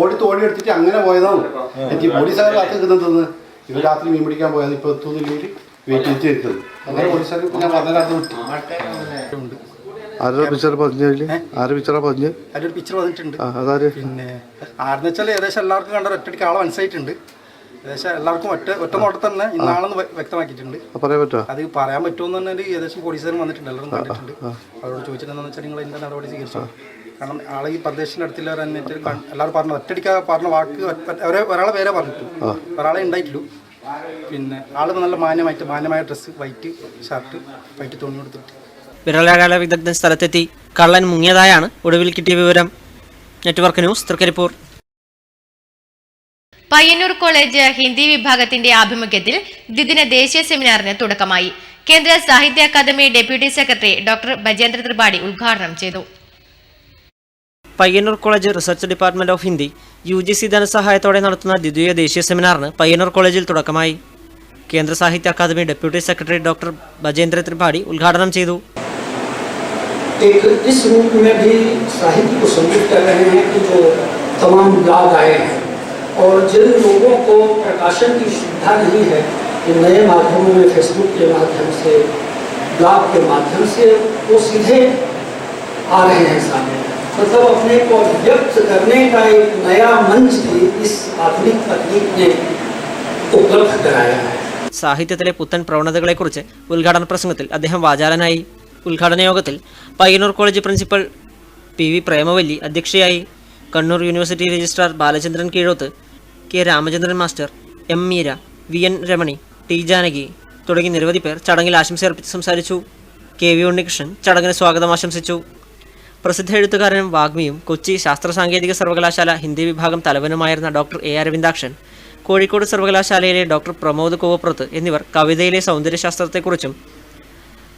ഓടി എടുത്തിട്ട് അങ്ങനെ പോയതാണ്. എനിക്ക് പോലീസുകാർ കാത്തു നിൽക്കുന്നത് ഇവർ രാത്രി മീൻ പിടിക്കാൻ പോയത് ഇപ്പൊ എത്തുന്നില്ലെങ്കിൽ വെയിറ്റ് ചെയ്ത് നിൽക്കുന്നത്. അങ്ങനെ പോലീസുകാർ ഞാൻ പറഞ്ഞത് വിട്ടു. ആരുടെ പിക്ചർ വന്നിട്ടുണ്ട്. പിന്നെ ആരെന്ന് വെച്ചാൽ ഏകദേശം എല്ലാവർക്കും കണ്ട ഒറ്റടിക്ക് ആളെ മനസ്സിലായിട്ടുണ്ട്. ഏകദേശം എല്ലാവർക്കും ഒറ്റ നോട്ടം തന്നെ ഇന്നാളെന്ന് വ്യക്തമാക്കിയിട്ടുണ്ട്. അത് പറയാൻ പറ്റുമെന്ന് പറഞ്ഞാൽ ഏകദേശം പോലീസുകാരും വന്നിട്ടുണ്ട്, എല്ലാവരും കണ്ടിട്ടുണ്ട്. അവരോട് ചോദിച്ചിട്ട് എന്താണെന്ന് വെച്ചാൽ നിങ്ങൾ അതിൻ്റെ നടപടി സ്വീകരിച്ചു. കാരണം ആളെ ഈ പ്രദേശത്തിൻ്റെ അടുത്തുള്ളവർ എന്നിട്ട് എല്ലാവരും പറഞ്ഞു ഒറ്റടിക്ക് പറഞ്ഞ വാക്ക് ഒരാളെ പേരെ പറഞ്ഞിട്ടു, ഒരാളെ ഉണ്ടായിട്ടുള്ളൂ. പിന്നെ ആൾ നല്ല മാന്യമായ ഡ്രസ്സ്, വൈറ്റ് ഷർട്ട്, വൈറ്റ് തുണി കൊടുത്തിട്ട്. വിരലാകാല വിദഗ്ധൻ സ്ഥലത്തെത്തി. കള്ളൻ മുങ്ങിയതായാണ് ഒടുവിൽ കിട്ടിയ വിവരം. Network news, Trikaripur. Payyanur college Hindi വിഭാഗത്തിന്റെ ആഭിമുഖ്യത്തിൽ ദ്വിദിന ദേശീയ സെമിനാറിന് തുടക്കമായി. Kendra Sahitya Akademi deputy secretary doctor Bajendra Tripathi ഉദ്ഘാടനം ചെയ്തു. Payyanur college research department of Hindi UGC ധനസഹായത്തോടെ നടത്തുന്ന ദ്വിതീയ ദേശീയ സെമിനാറിന് പയ്യന്നൂർ കോളേജിൽ തുടക്കമായി. Kendra Sahitya Akademi deputy secretary doctor Bajendra Tripathi ഉദ്ഘാടനം ചെയ്തു. इस रूप में भी साहित्य को सम्मिलित कर रहे हैं कि जो तमाम ब्लॉग आए हैं और जिन लोगों को प्रकाशन की सुविधा नहीं है, ये नए माध्यमों में फेसबुक के माध्यम से, ब्लॉग के माध्यम से वो सीधे आ रहे हैं सामने. मतलब अपने को व्यक्त करने का एक नया मंच भी इस आधुनिक तकनीक ने उपलब्ध कराया है. സാഹിത്യത്തിലെ പുത്തൻ പ്രവണതകളെക്കുറിച്ച് ഉദ്ഘാടന പ്രസംഗത്തിൽ അദ്ദേഹം വാചാലനായി. ഉദ്ഘാടന യോഗത്തിൽ Payyanur college principal PV Premavalli അധ്യക്ഷയായി. Kannur university registrar Balachandran Keezhoth, K Ramachandran master, M Meera, VN Ramani, T Janaki തുടങ്ങി നിരവധി പേർ ചടങ്ങിൽ ആശംസയർപ്പിച്ച് സംസാരിച്ചു. KV ഉണ്ണികൃഷ്ണൻ ചടങ്ങിന് സ്വാഗതം ആശംസിച്ചു. പ്രസിദ്ധ എഴുത്തുകാരനും വാഗ്മിയും കൊച്ചി ശാസ്ത്ര സാങ്കേതിക സർവകലാശാല ഹിന്ദി വിഭാഗം തലവനുമായിരുന്ന ഡോക്ടർ A അരവിന്ദാക്ഷൻ, കോഴിക്കോട് സർവകലാശാലയിലെ ഡോക്ടർ പ്രമോദ് കോവപ്പുറത്ത് എന്നിവർ കവിതയിലെ സൗന്ദര്യശാസ്ത്രത്തെക്കുറിച്ചും,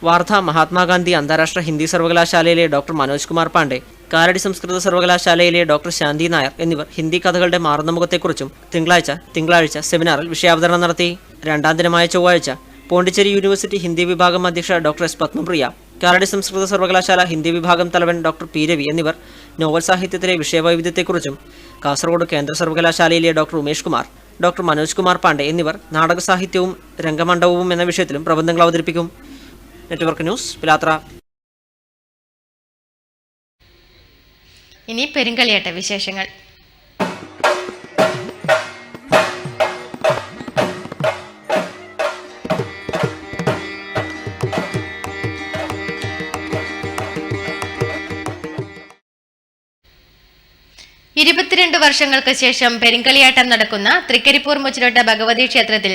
വാർധ മഹാത്മാഗാന്ധി അന്താരാഷ്ട്ര ഹിന്ദി സർവകലാശാലയിലെ ഡോക്ടർ മനോജ് കുമാർ പാണ്ഡെ, കാലടി സംസ്കൃത സർവകലാശാലയിലെ ഡോക്ടർ ശാന്തി നായർ എന്നിവർ ഹിന്ദി കഥകളുടെ മാറുന്ന മുഖത്തെക്കുറിച്ചും തിങ്കളാഴ്ച സെമിനാറിൽ വിഷയാവതരണം നടത്തി. രണ്ടാം ദിനമായ ചൊവ്വാഴ്ച പോണ്ടിച്ചേരി യൂണിവേഴ്സിറ്റി ഹിന്ദി വിഭാഗം അധ്യക്ഷ ഡോക്ടർ S പത്മപ്രിയ, കാലടി സംസ്കൃത സർവകലാശാല ഹിന്ദി വിഭാഗം തലവൻ ഡോക്ടർ P രവി എന്നിവർ നോവൽ സാഹിത്യത്തിലെ വിഷയവൈവിധ്യത്തെക്കുറിച്ചും, കാസർഗോഡ് കേന്ദ്ര സർവകലാശാലയിലെ ഡോക്ടർ ഉമേഷ് കുമാർ, ഡോക്ടർ മനോജ് കുമാർ പാണ്ഡെ എന്നിവർ നാടക സാഹിത്യവും രംഗമണ്ഡപവും എന്ന വിഷയത്തിലും പ്രബന്ധങ്ങൾ അവതരിപ്പിക്കും. Network news, Pilathara. ഇനി പെരുങ്കളിയാട്ട വിശേഷങ്ങൾ. 22 വർഷങ്ങൾക്ക് ശേഷം പെരിങ്കളിയാട്ടം നടക്കുന്ന തൃക്കരിപ്പൂർ മുച്ചിലോട്ട് ഭഗവതി ക്ഷേത്രത്തിൽ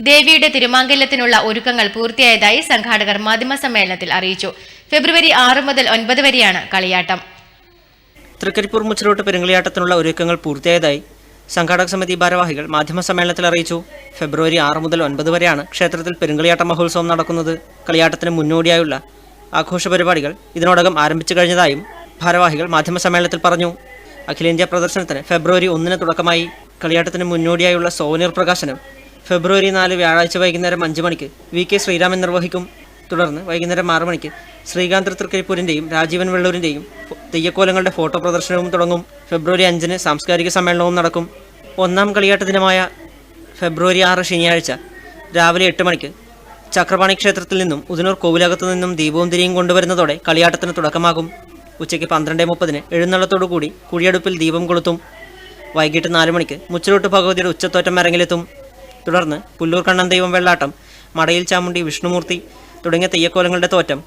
ദേവിയുടെ തിരുമാംഗല്യത്തിനുള്ള ഒരുക്കങ്ങൾ പൂർത്തിയായതായി സംഘാടകർ മാധ്യമസമ്മേളനത്തിൽ അറിയിച്ചു. ഫെബ്രുവരി 6 മുതൽ 9 വരെയാണ് കളിയാട്ടം. തൃക്കരിപ്പൂർ മുച്ചിലോട്ട് പെരിങ്കളിയാട്ടത്തിനുള്ള ഒരുക്കങ്ങൾ പൂർത്തിയായതായി സംഘാടക സമിതി ഭാരവാഹികൾ മാധ്യമസമ്മേളനത്തിൽ അറിയിച്ചു. ഫെബ്രുവരി 6 മുതൽ 9 വരെയാണ് ക്ഷേത്രത്തിൽ പെരിങ്കളിയാട്ട മഹോത്സവം നടക്കുന്നത്. കളിയാട്ടത്തിന് മുന്നോടിയായുള്ള ആഘോഷ പരിപാടികൾ ഇതിനോടകം ആരംഭിച്ചു കഴിഞ്ഞതായും ഭാരവാഹികൾ മാധ്യമസമ്മേളനത്തിൽ പറഞ്ഞു. അഖിലേന്ത്യാ പ്രദർശനത്തിന് ഫെബ്രുവരി 1 തുടക്കമായി. കളിയാട്ടത്തിന് മുന്നോടിയായുള്ള സോവനീർ പ്രകാശനം ഫെബ്രുവരി 4 വ്യാഴാഴ്ച വൈകുന്നേരം 5 മണിക്ക് VK ശ്രീരാമൻ നിർവഹിക്കും. തുടർന്ന് വൈകുന്നേരം 6 മണിക്ക് ശ്രീകാന്ത് തൃക്കരിപ്പൂരിൻ്റെയും രാജീവൻ വെള്ളൂരിൻ്റെയും തെയ്യക്കോലങ്ങളുടെ ഫോട്ടോ പ്രദർശനവും തുടങ്ങും. ഫെബ്രുവരി 5 സാംസ്കാരിക സമ്മേളനവും നടക്കും. 1ാം കളിയാട്ട ദിനമായ ഫെബ്രുവരി 6 ശനിയാഴ്ച രാവിലെ 8 മണിക്ക് ചക്രപാണി ക്ഷേത്രത്തിൽ നിന്നും ഉദിനൂർ കോവിലകത്തു നിന്നും ദീപവും തിരിയും കൊണ്ടുവരുന്നതോടെ കളിയാട്ടത്തിന് തുടക്കമാകും. ഉച്ചയ്ക്ക് 12:30 എഴുന്നള്ളത്തോടുകൂടി കുഴിയടുപ്പിൽ ദീപം കൊളുത്തും. വൈകിട്ട് 4 മണിക്ക് മുച്ചിലോട്ട് ഭഗവതിയുടെ ഉച്ചത്തോറ്റം അരങ്ങിലെത്തും. തുടർന്ന് പുല്ലൂർ കണ്ണൻ ദൈവം വെള്ളാട്ടം, മടയിൽ ചാമുണ്ടി, വിഷ്ണുമൂർത്തി തുടങ്ങിയ തെയ്യക്കോലങ്ങളുടെ തോറ്റം,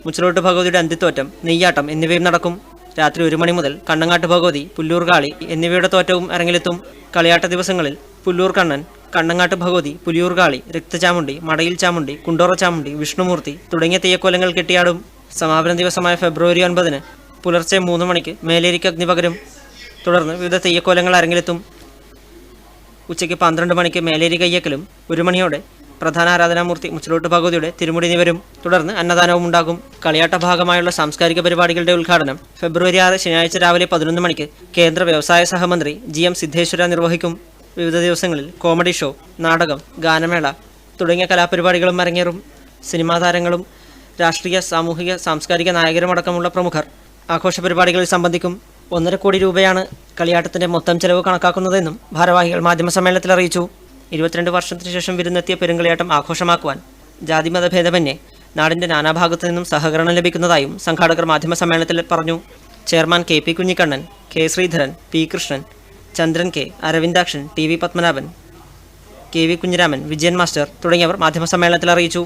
മുച്ചിലോട്ട് ഭഗവതിയുടെ അന്തിത്തോറ്റം, നെയ്യാട്ടം എന്നിവയും നടക്കും. രാത്രി 1 മണി മുതൽ കണ്ണങ്ങാട്ട് ഭഗവതി, പുല്ലൂർ കാളി എന്നിവയുടെ തോറ്റവും അരങ്ങിലെത്തും. കളിയാട്ട ദിവസങ്ങളിൽ പുല്ലൂർ കണ്ണൻ, കണ്ണങ്ങാട്ട് ഭഗവതി, പുലിയൂർ കാളി, രക്തചാമുണ്ടി, മടയിൽ ചാമുണ്ടി, കുണ്ടോറ ചാമുണ്ടി, വിഷ്ണുമൂർത്തി തുടങ്ങിയ തെയ്യക്കോലങ്ങൾ കെട്ടിയാടും. സമാപന ദിവസമായ ഫെബ്രുവരി 9 പുലർച്ചെ 3 മണിക്ക് മേലേരിക്ക് അഗ്നി പകരും. തുടർന്ന് വിവിധ തെയ്യക്കോലങ്ങൾ അരങ്ങിലെത്തും. ഉച്ചയ്ക്ക് 12 മണിക്ക് മേലേരി കയ്യക്കലും 1 മണിയോടെ പ്രധാന ആരാധനാമൂർത്തി മുച്ചിലോട്ട് ഭഗവതിയുടെ തിരുമുടി നിവരും. തുടർന്ന് അന്നദാനവും ഉണ്ടാകും. കളിയാട്ട ഭാഗമായുള്ള സാംസ്കാരിക പരിപാടികളുടെ ഉദ്ഘാടനം ഫെബ്രുവരി 6 ശനിയാഴ്ച രാവിലെ 11 മണിക്ക് കേന്ദ്ര വ്യവസായ സഹമന്ത്രി GM സിദ്ധേശ്വര നിർവഹിക്കും. വിവിധ ദിവസങ്ങളിൽ കോമഡി ഷോ, നാടകം, ഗാനമേള തുടങ്ങിയ കലാപരിപാടികളും അരങ്ങേറും. സിനിമാ താരങ്ങളും രാഷ്ട്രീയ, സാമൂഹിക, സാംസ്കാരിക നായകരുമടക്കമുള്ള പ്രമുഖർ ആഘോഷ പരിപാടികളിൽ സംബന്ധിക്കും. 1.5 കോടി രൂപയാണ് കളിയാട്ടത്തിന്റെ മൊത്തം ചെലവ് കണക്കാക്കുന്നതെന്നും ഭാരവാഹികൾ മാധ്യമസമ്മേളനത്തിൽ അറിയിച്ചു. 22 വർഷത്തിനു ശേഷം വിരുന്നെത്തിയ പെരുങ്കളിയാട്ടം ആഘോഷമാക്കുവാൻ ജാതിമത ഭേദമന്യേ നാടിന്റെ നാനാഭാഗത്തു നിന്നും സഹകരണം ലഭിക്കുന്നതായും സംഘാടകർ മാധ്യമസമ്മേളനത്തിൽ പറഞ്ഞു. Chairman KP Kunhikannan, K Sreedharan, P Krishnan, Chandran K, Aravindakshan, TV Padmanabhan, KV Kunhiraman, Vijayan master തുടങ്ങിയവർ മാധ്യമസമ്മേളനത്തിൽ അറിയിച്ചു.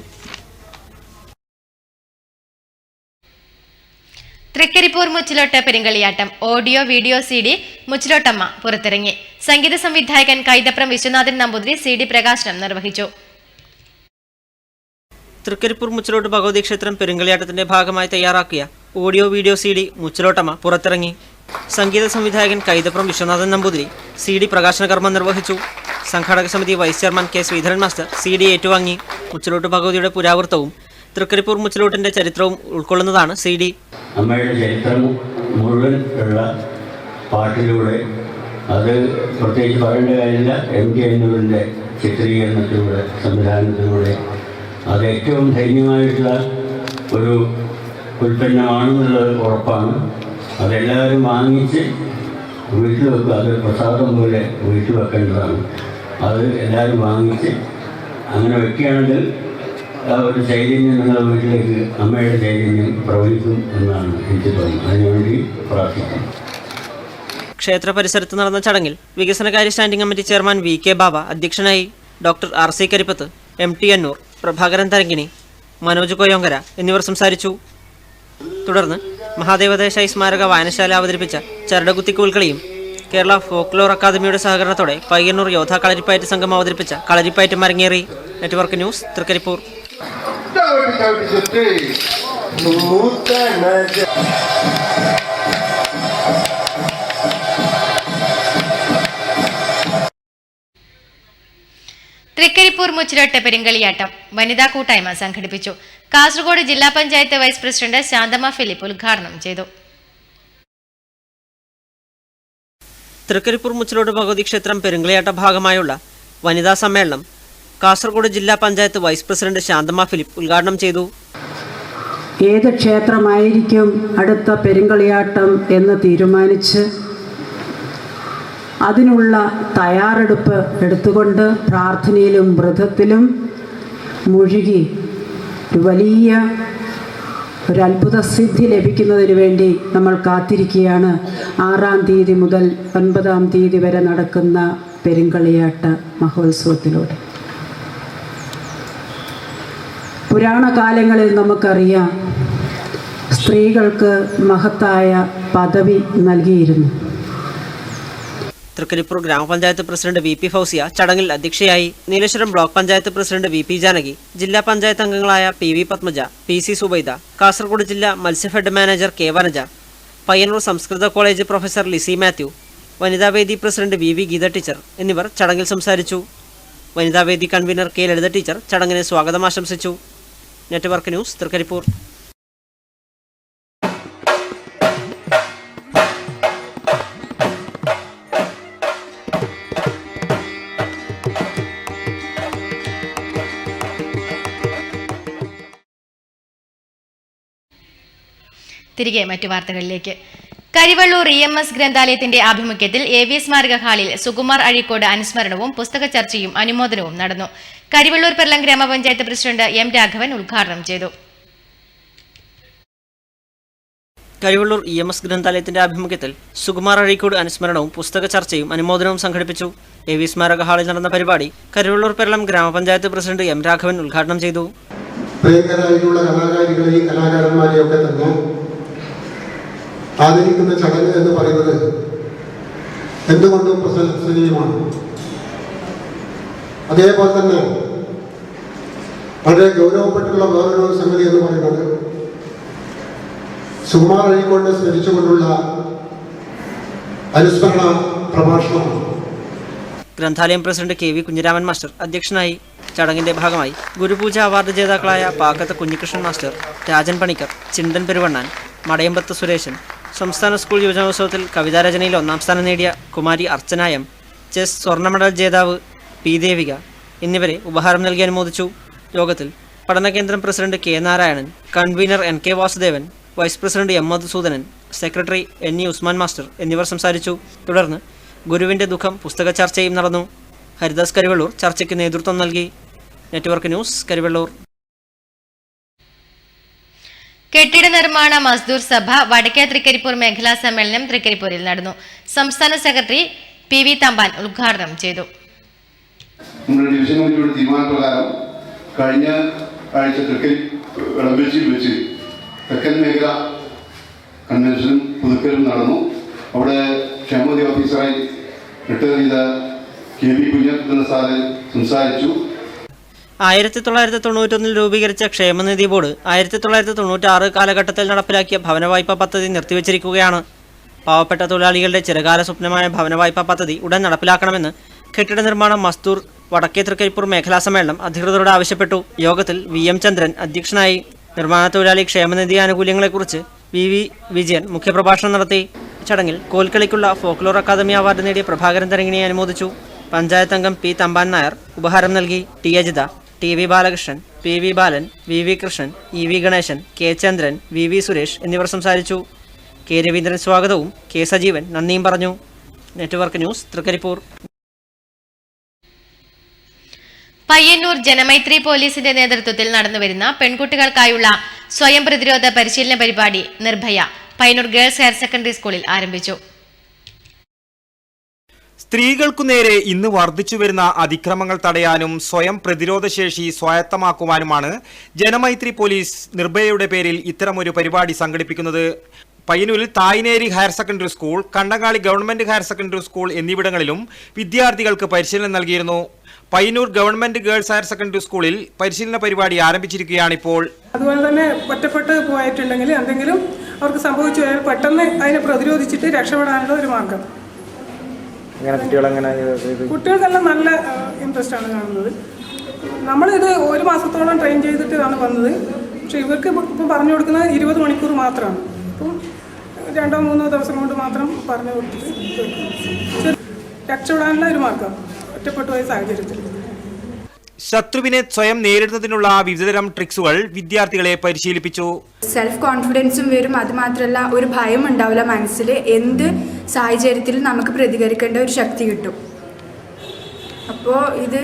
Trikaripur Muchilot Perinkaliyattam audio video CD Muchilottamma പുറത്തിറങ്ങി. സംഗീത സംവിധായകൻ കൈതപ്രം വിശ്വനാഥൻ നമ്പൂതിരി CD പ്രകാശനം നിർവഹിച്ചു. തൃക്കരിപ്പൂർ മുച്ചിലോട്ട് ഭഗവതി ക്ഷേത്രം പെരുങ്കളിയാട്ടത്തിന്റെ ഭാഗമായി തയ്യാറാക്കിയ ഓഡിയോ വീഡിയോ CD മുച്ചിലോട്ടമ്മ പുറത്തിറങ്ങി. സംഗീത സംവിധായകൻ കൈതപ്രം വിശ്വനാഥൻ നമ്പൂതിരി CD പ്രകാശന കർമ്മം നിർവഹിച്ചു. സംഘാടക സമിതി vice chairman K Sreedharan master CD ഏറ്റുവാങ്ങി. മുച്ചിലോട്ട് ഭഗവതിയുടെ പുരാവൃത്തവും തൃക്കരിപ്പൂർ മുച്ചിലോട്ടിന്റെ ചരിത്രവും ഉൾക്കൊള്ളുന്നതാണ് CD. അമ്മയുടെ ചരിത്രം മുഴുവൻ ഉള്ള പാട്ടിലൂടെ, അത് പ്രത്യേകിച്ച് പറയേണ്ട കാര്യമില്ല, MT അയ്യന്നൂരിൻ്റെ ചിത്രീകരണത്തിലൂടെ, സംവിധാനത്തിലൂടെ അത് ഏറ്റവും ധൈര്യമായിട്ടുള്ള ഒരു ഉൽപ്പന്നമാണെന്നുള്ളത് ഉറപ്പാണ്. അതെല്ലാവരും വാങ്ങിച്ച് വീട്ടിൽ വെക്കുക. അത് പ്രസാദം പോലെ വീട്ടിൽ വെക്കേണ്ടതാണ്. അത് എല്ലാവരും വാങ്ങിച്ച് അങ്ങനെ വെക്കുകയാണെങ്കിൽ ആ ഒരു ചൈതന്യം നിങ്ങളുടെ വീട്ടിലേക്ക്, അമ്മയുടെ ചൈതന്യം പ്രവഹിക്കും എന്നാണ് എനിക്ക് തോന്നുന്നത്. അതിനുവേണ്ടി പ്രാർത്ഥിക്കുന്നു. ക്ഷേത്ര പരിസരത്ത് നടന്ന ചടങ്ങിൽ വികസനകാര്യ സ്റ്റാൻഡിംഗ് കമ്മിറ്റി ചെയർമാൻ VK ബാബ അധ്യക്ഷനായി. ഡോക്ടർ RC കരിപ്പത്ത്, MT അന്നൂർ, പ്രഭാകരൻ തരങ്കിണി, മനോജ് കൊയോങ്കര എന്നിവർ സംസാരിച്ചു. തുടർന്ന് മഹാദേവദേശായി സ്മാരക വായനശാല അവതരിപ്പിച്ച ചരടുകുത്തി കോൽക്കളിയും കേരള ഫോക്ലോർ അക്കാദമിയുടെ സഹകരണത്തോടെ പയ്യന്നൂർ യോധ കളരിപ്പയറ്റ് സംഘം അവതരിപ്പിച്ച കളരിപ്പയറ്റും അരങ്ങേറി. Network news, Trikaripur. തൃക്കരിപ്പൂർ മുച്ചിലോട്ട് പെരിങ്കളിയാട്ടം വനിതാ കൂട്ടായ്മ സംഘടിപ്പിച്ചു. കാസർഗോഡ് ജില്ലാ panchayat vice president Shanthamma Philip ഉദ്ഘാടനം ചെയ്തു. തൃക്കരിപ്പൂർ മുച്ചിലോട്ട് ഭഗവതി ക്ഷേത്രം പെരുങ്കളിയാട്ട ഭാഗമായുള്ള വനിതാ സമ്മേളനം കാസർഗോഡ് ജില്ലാ panchayat vice president Shanthamma Philip ഉദ്ഘാടനം ചെയ്തു. ഏത് ക്ഷേത്രമായിരിക്കും അടുത്ത പെരുങ്കളിയാട്ടം എന്ന് തീരുമാനിച്ച് അതിനുള്ള തയ്യാറെടുപ്പ് എടുത്തുകൊണ്ട് പ്രാർത്ഥനയിലും വ്രതത്തിലും മുഴുകി വലിയ ഒരു അത്ഭുത സിദ്ധി ലഭിക്കുന്നതിന് വേണ്ടി നമ്മൾ കാത്തിരിക്കുകയാണ്. 6-ാം തീയതി മുതൽ 9-ാം തീയതി വരെ നടക്കുന്ന പെരുങ്കളിയാട്ട മഹോത്സവത്തിലൂടെ. പുരാണ കാലങ്ങളിൽ നമുക്കറിയാം, സ്ത്രീകൾക്ക് മഹത്തായ പദവി നൽകിയിരുന്നു. തൃക്കരിപ്പൂർ ഗ്രാമപഞ്ചായത്ത് പ്രസിഡന്റ് വി പി ഫൗസിയ ചടങ്ങിൽ അധ്യക്ഷയായി. Nileshwaram block panchayat president V P Janaki, ജില്ലാ പഞ്ചായത്ത് അംഗങ്ങളായ P V Padmaja, P C Subaida, Kasaragod ജില്ലാ മത്സ്യഫെഡ് മാനേജർ കെ വനജ, പയ്യന്നൂർ സംസ്കൃത കോളേജ് പ്രൊഫസർ ലിസി മാത്യു, വനിതാവേദി president V V Geetha teacher എന്നിവർ ചടങ്ങിൽ സംസാരിച്ചു. വനിതാവേദി കൺവീനർ കെ ലളിത ടീച്ചർ ചടങ്ങിന് സ്വാഗതം ആശംസിച്ചു. Network news, Trikaripur. തിരികെ മറ്റു വാർത്തകളിലേക്ക്. കരിവള്ളൂർ EMS ഗ്രന്ഥാലയത്തിന്റെ ആഭിമുഖ്യത്തിൽ AV സ്മാരക ഹാളിൽ സുകുമാർ അഴീക്കോട് അനുസ്മരണവും പുസ്തക ചർച്ചയും അനുമോദനവും നടന്നു. കരിവള്ളൂർ പെർലം ഗ്രാമപഞ്ചായത്ത് പ്രസിഡന്റ് M രാഘവൻ ഉദ്ഘാടനം ചെയ്തു. കരിവള്ളൂർ EMS ഗ്രന്ഥാലയത്തിന്റെ ആഭിമുഖ്യത്തിൽ സുകുമാർ അഴീക്കോട് അനുസ്മരണവും പുസ്തക ചർച്ചയും അനുമോദനവും സംഘടിപ്പിച്ചു. AV സ്മാരക ഹാളിൽ നടന്ന പരിപാടി കരിവള്ളൂർ പെർലം ഗ്രാമപഞ്ചായത്ത് പ്രസിഡന്റ് M രാഘവൻ ഉദ്ഘാടനം ചെയ്തു. പ്രിയങ്കരായിട്ടുള്ള കലാകാരികളെയും കലാകാരന്മാരെയും ഒക്കെ തന്നെ ആദരിക്കുന്ന ചടങ്ങ് എന്ന് പറയുന്നത് എന്തുകൊണ്ടും പ്രശംസനീയമാണ്. അതേപോലെ തന്നെ വളരെ ഗൗരവപ്പെട്ടുള്ള വേറൊരു സംഗതി എന്ന് പറയുന്നത് സുകുമാർ അഴീക്കോടിനെ സ്മരിച്ചുകൊണ്ടുള്ള അനുസ്മരണ പ്രഭാഷണമാണ്. ഗ്രന്ഥാലയം പ്രസിഡന്റ് KV കുഞ്ഞിരാമൻ മാസ്റ്റർ അധ്യക്ഷനായി. ചടങ്ങിന്റെ ഭാഗമായി ഗുരുപൂജ അവാർഡ് ജേതാക്കളായ പാക്കത്ത് കുഞ്ഞികൃഷ്ണൻ മാസ്റ്റർ, രാജൻ പണിക്കർ, ചിന്തൻ പെരുവണ്ണാൻ, മടയമ്പത്ത് സുരേശൻ, സംസ്ഥാന സ്കൂൾ യുവജനോത്സവത്തിൽ കവിതാരചനയിൽ 1ാം സ്ഥാനം നേടിയ കുമാരി അർച്ചന M, ചെസ് സ്വർണ്ണ മെഡൽ ജേതാവ് P ദേവിക എന്നിവരെ ഉപഹാരം നൽകി അനുമോദിച്ചു. യോഗത്തിൽ പഠനകേന്ദ്രം president K Narayanan, convener NK Vasudevan, vice president M Madhusoodanan, secretary NE Usman master എന്നിവർ സംസാരിച്ചു. തുടർന്ന് ഗുരുവിന്റെ ദുഃഖം പുസ്തക ചർച്ചയും നടന്നു. ഹരിദാസ് കരിവള്ളൂർ ചർച്ചയ്ക്ക് നേതൃത്വം നൽകി. Network news, Karivellur. കെട്ടിട നിർമ്മാണ മസ്ദൂർ സഭ വടക്കേ തൃക്കരിപ്പൂർ മേഖലാ സമ്മേളനം തൃക്കരിപ്പൂരിൽ നടന്നു. സംസ്ഥാന സെക്രട്ടറി PV തമ്പാൻ ഉദ്ഘാടനം ചെയ്തു. നമ്മുടെ ഡിവിഷൻ കമ്മിറ്റിയുടെ തീരുമാനപ്രകാരം കഴിഞ്ഞ ആഴ്ച തൃക്കരിപ്പൂരിൽ വെച്ച് തെക്കൻ മേഖല കൺവെൻഷനും പുതുക്കലും നടന്നു. അവിടെ ക്ഷേമനിധി ഓഫീസറായി റിട്ടയർ ചെയ്ത KV കുഞ്ഞികൃഷ്ണൻ സാറ് സംസാരിച്ചു. 1991 രൂപീകരിച്ച ക്ഷേമനിധി ബോർഡ് 1996 കാലഘട്ടത്തിൽ നടപ്പിലാക്കിയ ഭവന വായ്പാ പദ്ധതി നിർത്തിവച്ചിരിക്കുകയാണ്. പാവപ്പെട്ട തൊഴിലാളികളുടെ ചിരകാല സ്വപ്നമായ ഭവന വായ്പാ പദ്ധതി ഉടൻ നടപ്പിലാക്കണമെന്ന് കെട്ടിട നിർമ്മാണ മസ്ദൂർ വടക്കേ തൃക്കരിപ്പൂർ മേഖലാ സമ്മേളനം അധികൃതരോട് ആവശ്യപ്പെട്ടു. യോഗത്തിൽ VM ചന്ദ്രൻ അധ്യക്ഷനായി. നിർമ്മാണ തൊഴിലാളി ക്ഷേമനിധി ആനുകൂല്യങ്ങളെക്കുറിച്ച് VV വിജയൻ മുഖ്യപ്രഭാഷണം നടത്തി. ചടങ്ങിൽ കോൽക്കളിക്കുള്ള ഫോക്ലോർ അക്കാദമി അവാർഡ് നേടിയ പ്രഭാകരൻ തരങ്ങിനെ അനുമോദിച്ചു. പഞ്ചായത്ത് അംഗം P തമ്പാൻ നായർ ഉപഹാരം നൽകി. T Ajitha, TV Balakrishnan, PV ബാലൻ, VV Krishnan, EV Ganesan, K ചന്ദ്രൻ, VV സുരേഷ് എന്നിവർ സംസാരിച്ചു. K രവീന്ദ്രൻ സ്വാഗതവും K സജീവൻ നന്ദിയും പറഞ്ഞു. Network news, Trikaripur. പയ്യന്നൂർ ജനമൈത്രി പോലീസിന്റെ നേതൃത്വത്തിൽ നടന്നുവരുന്ന പെൺകുട്ടികൾക്കായുള്ള സ്വയം പ്രതിരോധ പരിശീലന പരിപാടി Nirbhaya Payyanur girls higher secondary സ്കൂളിൽ ആരംഭിച്ചു. സ്ത്രീകൾക്കു നേരെ ഇന്ന് വർദ്ധിച്ചുവരുന്ന അതിക്രമങ്ങൾ തടയാനും സ്വയം പ്രതിരോധശേഷി സ്വായത്തമാക്കുവാനുമാണ് ജനമൈത്രി പോലീസ് നിർഭയയുടെ പേരിൽ ഇത്തരമൊരു പരിപാടി സംഘടിപ്പിക്കുന്നത്. പയ്യന്നൂരിൽ Thayineri higher secondary school, Kandangali government higher secondary school എന്നിവിടങ്ങളിലും വിദ്യാർത്ഥികൾക്ക് പരിശീലനം നൽകിയിരുന്നു. Payyanur government girls higher secondary സ്കൂളിൽ പരിശീലന പരിപാടി ആരംഭിച്ചിരിക്കുകയാണിപ്പോൾ. അതുപോലെ തന്നെ ഒറ്റപ്പെട്ട് പോയിട്ടുണ്ടെങ്കിൽ എന്തെങ്കിലും അവർക്ക് സംഭവിച്ചു കഴിഞ്ഞാൽ പെട്ടെന്ന് അതിനെ പ്രതിരോധിച്ചിട്ട് രക്ഷപ്പെടാനുള്ള ഒരു മാർഗം. കുട്ടികൾക്കെല്ലാം നല്ല ഇൻട്രസ്റ്റ് ആണ് കാണുന്നത്. നമ്മളിത് 1 മാസത്തോളം ട്രെയിൻ ചെയ്തിട്ടാണ് വന്നത്. പക്ഷെ ഇവർക്ക് ഇപ്പം പറഞ്ഞു കൊടുക്കുന്നത് 20 മണിക്കൂർ മാത്രമാണ്. അപ്പം 2-3 ദിവസം കൊണ്ട് മാത്രം പറഞ്ഞു കൊടുത്തിട്ട് രക്ഷപ്പെടാനുള്ള ഒരു മാർഗം ഒറ്റപ്പെട്ടു പോയ സാഹചര്യത്തിൽ. ശത്രുവിനെ സ്വയം നേരിടുന്നതിനുള്ള വിവിധതരം ട്രിക്സുകൾ വിദ്യാർത്ഥികളെ പരിശീലിപ്പിച്ചു. സെൽഫ് കോൺഫിഡൻസും വരും. അതുമാത്രമല്ല ഒരു ഭയം ഉണ്ടാവില്ല മനസ്സിൽ. എന്ത് സാഹചര്യത്തിലും നമുക്ക് പ്രതികരിക്കേണ്ട ഒരു ശക്തി കിട്ടും. അപ്പോൾ ഇത്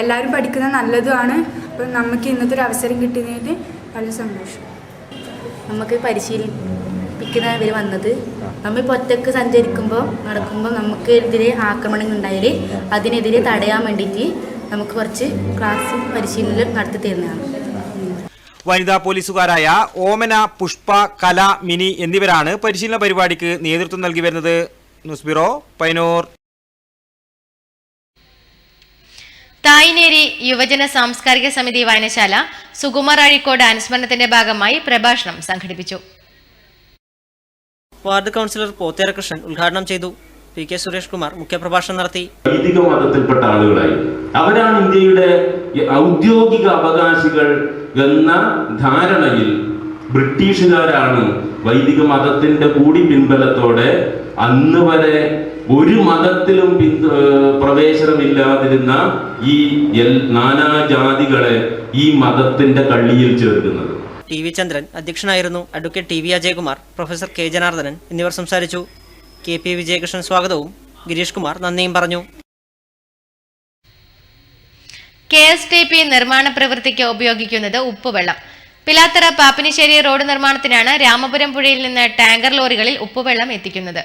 എല്ലാവരും പഠിക്കുന്നത് നല്ലതുമാണ്. അപ്പോൾ നമുക്ക് ഇന്നത്തെ ഒരു അവസരം കിട്ടുന്നതിൽ വളരെ സന്തോഷം. നമുക്ക് പരിശീലിപ്പിക്കുന്നവർ വന്നത് നമ്മളിപ്പോൾ ഒറ്റക്ക് സഞ്ചരിക്കുമ്പോൾ നടക്കുമ്പോൾ നമുക്ക് എതിരെ ആക്രമണങ്ങൾ ഉണ്ടായാൽ അതിനെതിരെ തടയാൻ വേണ്ടിയിട്ട് നമുക്ക് കുറച്ച് ക്ലാസ് പരിശീലനം നടത്തി തരുന്നതാണ്. വനിതാ പോലീസുകാരായ ഓമന, പുഷ്പ, കല, മിനി എന്നിവരാണ് പരിശീലന പരിപാടിക്ക് നേതൃത്വം നൽകി വരുന്നത്. News bureau, Payyanur. തായ്നേരി യുവജന സാംസ്കാരിക സമിതി വായനശാല സുകുമാർ അഴീക്കോട് അനുസ്മരണത്തിന്റെ ഭാഗമായി പ്രഭാഷണം സംഘടിപ്പിച്ചു. വാർഡ് കൗൺസിലർ പോത്തേര കൃഷ്ണൻ ഉദ്ഘാടനം ചെയ്തു. പി കെ സുരേഷ് കുമാർ മുഖ്യപ്രഭാഷണം നടത്തി. വൈദിക മതത്തിൽപ്പെട്ട ആളുകളായി അവരാണ് ഇന്ത്യയുടെ ഔദ്യോഗിക അവകാശികൾ എന്ന ധാരണയിൽ ബ്രിട്ടീഷുകാരാണ് വൈദിക മതത്തിന്റെ കൂടി പിൻബലത്തോടെ അന്ന് വരെ ഒരു മതത്തിലും പ്രവേശനമില്ലാതിരുന്ന ഈ നാനാജാതികളെ ഈ മതത്തിന്റെ കള്ളിയിൽ ചേർക്കുന്നത്. ടി വി ചന്ദ്രൻ അധ്യക്ഷനായിരുന്നു. Advocate T V Ajayakumar, professor K Janardhanan എന്നിവർ സംസാരിച്ചു. കെ പി വിജയകൃഷ്ണൻ സ്വാഗതവും ഗിരീഷ് കുമാർ നന്ദിയും പറഞ്ഞു. KSTP നിർമ്മാണ പ്രവൃത്തിക്ക് ഉപയോഗിക്കുന്നത് ഉപ്പുവെള്ളം. പിലാത്തറ പാപ്പിനിശ്ശേരി റോഡ് നിർമ്മാണത്തിനാണ് രാമപുരം പുഴയിൽ നിന്ന് ടാങ്കർ ലോറികളിൽ ഉപ്പുവെള്ളം എത്തിക്കുന്നത്.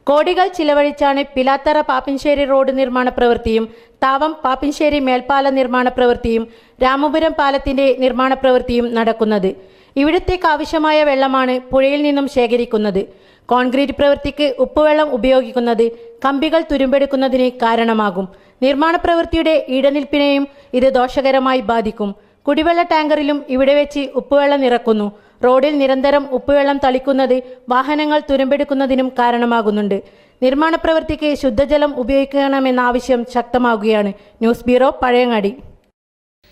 കോടികൾ ചിലവഴിച്ചാണ് പിലാത്തറ പാപ്പിനിശ്ശേരി റോഡ് നിർമ്മാണ പ്രവൃത്തിയും താവം പാപ്പിനിശ്ശേരി മേൽപ്പാല നിർമ്മാണ പ്രവൃത്തിയും രാമപുരം പാലത്തിന്റെ നിർമ്മാണ പ്രവൃത്തിയും നടക്കുന്നത്. ഇവിടത്തേക്ക് ആവശ്യമായ വെള്ളമാണ് പുഴയിൽ നിന്നും ശേഖരിക്കുന്നത്. കോൺക്രീറ്റ് പ്രവൃത്തിക്ക് ഉപ്പുവെള്ളം ഉപയോഗിക്കുന്നത് കമ്പികൾ തുരുമ്പെടുക്കുന്നതിന് കാരണമാകും. നിർമ്മാണ പ്രവൃത്തിയുടെ ഇടനിൽപ്പിനെയും ഇത് ദോഷകരമായി ബാധിക്കും. കുടിവെള്ള ടാങ്കറിലും ഇവിടെ വെച്ച് ഉപ്പുവെള്ളം നിറക്കുന്നു. റോഡിൽ നിരന്തരം ഉപ്പുവെള്ളം തളിക്കുന്നത് വാഹനങ്ങൾ തുരുമ്പെടുക്കുന്നതിനും കാരണമാകുന്നുണ്ട്. നിർമ്മാണ പ്രവൃത്തിക്ക് ശുദ്ധജലം ഉപയോഗിക്കണമെന്ന ആവശ്യം ശക്തമാകുകയാണ്. News bureau, Pazhayangadi.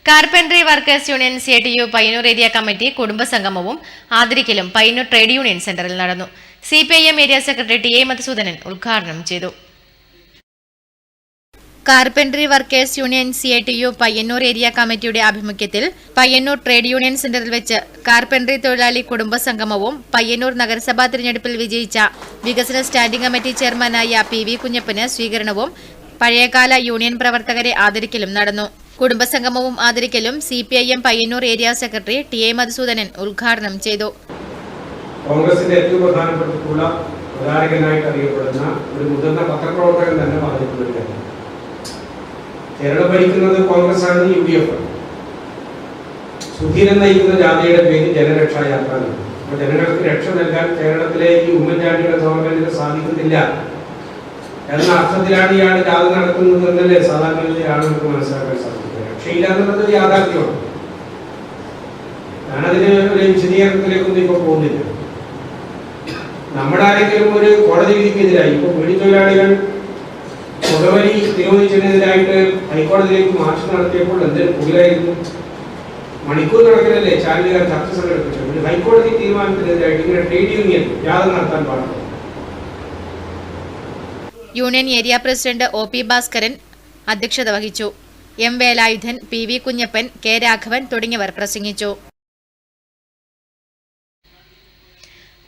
Carpentry workers union CITU Payyanur area committee കുടുംബസംഗമവും ആദരിക്കലും പയ്യന്നൂർ ട്രേഡ് യൂണിയൻ സെന്ററിൽ നടന്നു. CPIM area secretary TA Madhusoodanan ഉദ്ഘാടനം ചെയ്തു. Carpentry workers union CITU Payyanur area കമ്മിറ്റിയുടെ ആഭിമുഖ്യത്തിൽ പയ്യന്നൂർ ട്രേഡ് യൂണിയൻ സെന്ററിൽ വെച്ച് കാർപ്പൻട്രി തൊഴിലാളി കുടുംബസംഗമവും പയ്യന്നൂർ നഗരസഭാ തിരഞ്ഞെടുപ്പിൽ വിജയിച്ച വികസന സ്റ്റാൻഡിംഗ് കമ്മിറ്റി ചെയർമാനായ PV കുഞ്ഞപ്പന് സ്വീകരണവും പഴയകാല യൂണിയൻ പ്രവർത്തകരെ ആദരിക്കലും നടന്നു. കുടുംബസംഗമവും ആദരിക്കലും CPIM Payyannur area secretary TA Madhusoodanan ഉദ്ഘാടനം ചെയ്തു. കോൺഗ്രസിന്റെ ഏറ്റവും പ്രധാനപ്പെട്ടിട്ടുള്ള പ്രചാരകനായിട്ട് അറിയപ്പെടുന്ന ഒരു മുതിർന്ന പത്രപ്രവർത്തകൻ തന്നെ പറഞ്ഞിട്ടുണ്ട്, കേരളം ഭരിക്കുന്നത് കോൺഗ്രസ് ആണ്, UDF. സുധീരൻ നയിക്കുന്ന ജാഥയുടെ പേര് ജനരക്ഷാ യാത്ര. അപ്പോൾ ജനങ്ങൾക്ക് രക്ഷ നൽകാൻ കേരളത്തിലെ ഈ ഉമ്മൻചാണ്ടിയുടെ ഗവൺമെന്റിന് സാധിക്കുന്നില്ല എന്ന അർത്ഥത്തിലാണ് ഇയാൾ ജാഥ നടത്തുന്നത് എന്നല്ലേ സാധാരണ നമുക്ക് മനസ്സിലാക്കാൻ സാധിക്കുന്നത്. രക്ഷയില്ല എന്നുള്ളത് ഒരു യാഥാർത്ഥ്യമാണ്. ഞാനതിന് ഒരു വിശദീകരണത്തിലേക്കൊന്നും ഇപ്പോൾ പോകുന്നില്ല. നമ്മുടെ ആരെങ്കിലും ഒരു കോടതി വിധിക്കെതിരായി ഇപ്പോൾ പീഡിത്തൊഴിലാളികൾ പുകവലി നിരോധിച്ചതിനെതിരായിട്ട് ഹൈക്കോടതിയിലേക്ക് മാർച്ച് നടത്തിയപ്പോൾ എന്തൊരു പുകയിലായിരുന്നു. മണിക്കൂർ കണക്കിനല്ലേ ചാനലുകാർ ചർച്ച സംഘടിപ്പിച്ചത്. ഒരു ഹൈക്കോടതി തീരുമാനത്തിനെതിരായിട്ട് ഇങ്ങനെ ട്രേഡ് യൂണിയൻ ജാഥ നടത്താൻ പാടില്ല. Union area president OP Bhaskaran അധ്യക്ഷത വഹിച്ചു. M Velayudhan, PV Kunjappan, K Raghavan തുടങ്ങിയവർ പ്രസംഗിച്ചു.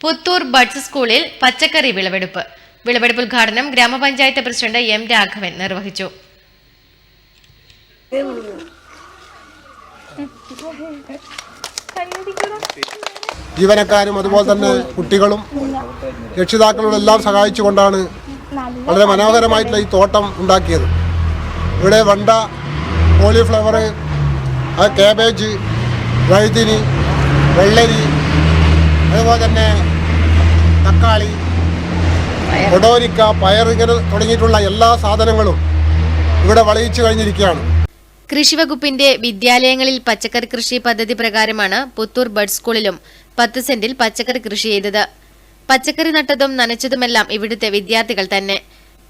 പുത്തൂർ ബഡ്സ് സ്കൂളിൽ പച്ചക്കറി വിളവെടുപ്പ് ഉദ്ഘാടനം ഗ്രാമപഞ്ചായത്ത് പ്രസിഡന്റ് M രാഘവൻ നിർവഹിച്ചു. ജീവനക്കാരും അതുപോലെ തന്നെ കുട്ടികളും രക്ഷിതാക്കളും എല്ലാം സഹായിച്ചുകൊണ്ടാണ് വളരെ മനോഹരമായിട്ടുള്ള ഈ തോട്ടം ഉണ്ടാക്കിയത്. ഇവിടെ വെണ്ട, കോളിഫ്ലവർ, കാബേജ്, വഴുതിനി, വെള്ളരി, അതുപോലെ തന്നെ തക്കാളി, കൊടോരിക്ക, പയർ, ഇങ്ങനെ തുടങ്ങിയിട്ടുള്ള എല്ലാ സാധനങ്ങളും ഇവിടെ വിളയിച്ചു കഴിഞ്ഞിരിക്കുകയാണ്. കൃഷിവകുപ്പിന്റെ വിദ്യാലയങ്ങളിൽ പച്ചക്കറി കൃഷി പദ്ധതി പ്രകാരമാണ് പുത്തൂർ ബഡ് സ്കൂളിലും 10 സെന്റിൽ പച്ചക്കറി കൃഷി ചെയ്തത്. പച്ചക്കറി നട്ടതും നനച്ചതുമെല്ലാം ഇവിടുത്തെ വിദ്യാർത്ഥികൾ തന്നെ.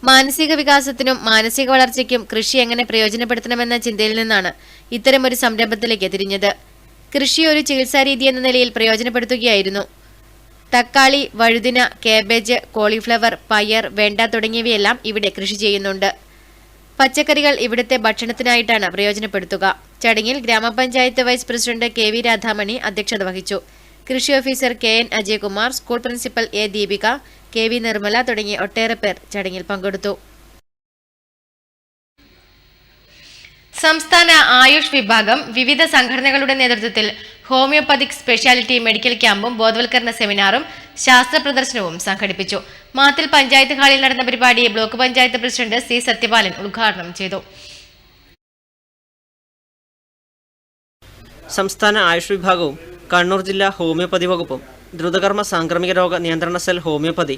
മാനസിക വികാസത്തിനും മാനസിക വളർച്ചയ്ക്കും കൃഷി എങ്ങനെ പ്രയോജനപ്പെടുത്തണമെന്ന ചിന്തയിൽ നിന്നാണ് ഇത്തരമൊരു സംരംഭത്തിലേക്ക് തിരിഞ്ഞത്. കൃഷി ഒരു ചികിത്സാരീതി എന്ന നിലയിൽ പ്രയോജനപ്പെടുത്തുകയായിരുന്നു. തക്കാളി, വഴുതിന, കാബേജ്, കോളിഫ്ലവർ, പയർ, വെണ്ട തുടങ്ങിയവയെല്ലാം ഇവിടെ കൃഷി ചെയ്യുന്നുണ്ട്. പച്ചക്കറികൾ ഇവിടുത്തെ ഭക്ഷണത്തിനായിട്ടാണ് പ്രയോജനപ്പെടുത്തുക. ചടങ്ങിൽ ഗ്രാമപഞ്ചായത്ത് വൈസ് പ്രസിഡന്റ് KV രാധാമണി അധ്യക്ഷത വഹിച്ചു. കൃഷി officer KN Ajayakumar, school principal A Deepika, KV Nirmala തുടങ്ങിയ ഒട്ടേറെ പേർ ചടങ്ങിൽ പങ്കെടുത്തു. സംസ്ഥാന ആയുഷ് വിഭാഗം വിവിധ സംഘടനകളുടെ നേതൃത്വത്തിൽ ഹോമിയോപ്പതിക് സ്പെഷ്യാലിറ്റി മെഡിക്കൽ ക്യാമ്പും ബോധവൽക്കരണ സെമിനാറും ശാസ്ത്ര പ്രദർശനവും സംഘടിപ്പിച്ചു. മാത്തിൽ പഞ്ചായത്ത് ഹാളിൽ നടന്ന പരിപാടി block panchayat president C Sathyapalan ഉദ്ഘാടനം ചെയ്തു. സംസ്ഥാന ആയുഷ് വിഭാഗവും കണ്ണൂർ ജില്ലാ ഹോമിയോപ്പതി വകുപ്പും ദ്രുതകർമ്മ സാംക്രമിക രോഗ നിയന്ത്രണ സെൽ ഹോമിയോപ്പതി,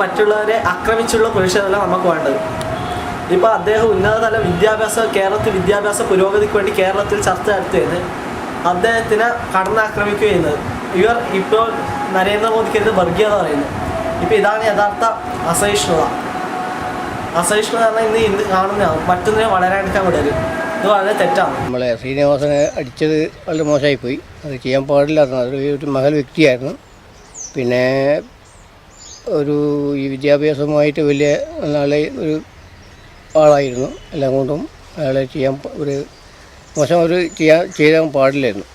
മറ്റുള്ളവരെ ആക്രമിച്ചുള്ള പ്രതിഷേധമല്ല നമുക്ക് വേണ്ടത്. ഇപ്പോൾ അദ്ദേഹം ഉന്നതതല കേരളത്തിൽ വിദ്യാഭ്യാസ പുരോഗതിക്ക് വേണ്ടി കേരളത്തിൽ ചർച്ച നടത്തിയത് അദ്ദേഹത്തിനെ കടന്നാക്രമിക്കുക ചെയ്യുന്നത്. ഇവർ ഇപ്പോൾ നരേന്ദ്രമോദിക്കെതിരെ വർഗീയത പറയുന്നു. ഇപ്പോൾ ഇതാണ് യഥാർത്ഥ അസഹിഷ്ണുത. അസഹിഷ്ണുത എന്നാൽ ഇന്ന് കാണുന്നതാണ്, മറ്റൊന്നിനെ വളരാണ്ടിരിക്കാൻ വിടരുത്. ഇത് വളരെ തെറ്റാണ്. നമ്മളെ ശ്രീനിവാസനെ അടിച്ചത് വളരെ മോശമായിപ്പോയി. അത് ചെയ്യാൻ പാടില്ലായിരുന്നു. അതൊരു മഹൽ വ്യക്തിയായിരുന്നു. പിന്നെ ഈ വിദ്യാഭ്യാസവുമായിട്ട് വലിയ നാളെ ഒരു ആളായിരുന്നു. എല്ലാം കൊണ്ടും അയാളെ ചെയ്യാൻ മോശം ചെയ്യാൻ പാടില്ലായിരുന്നു.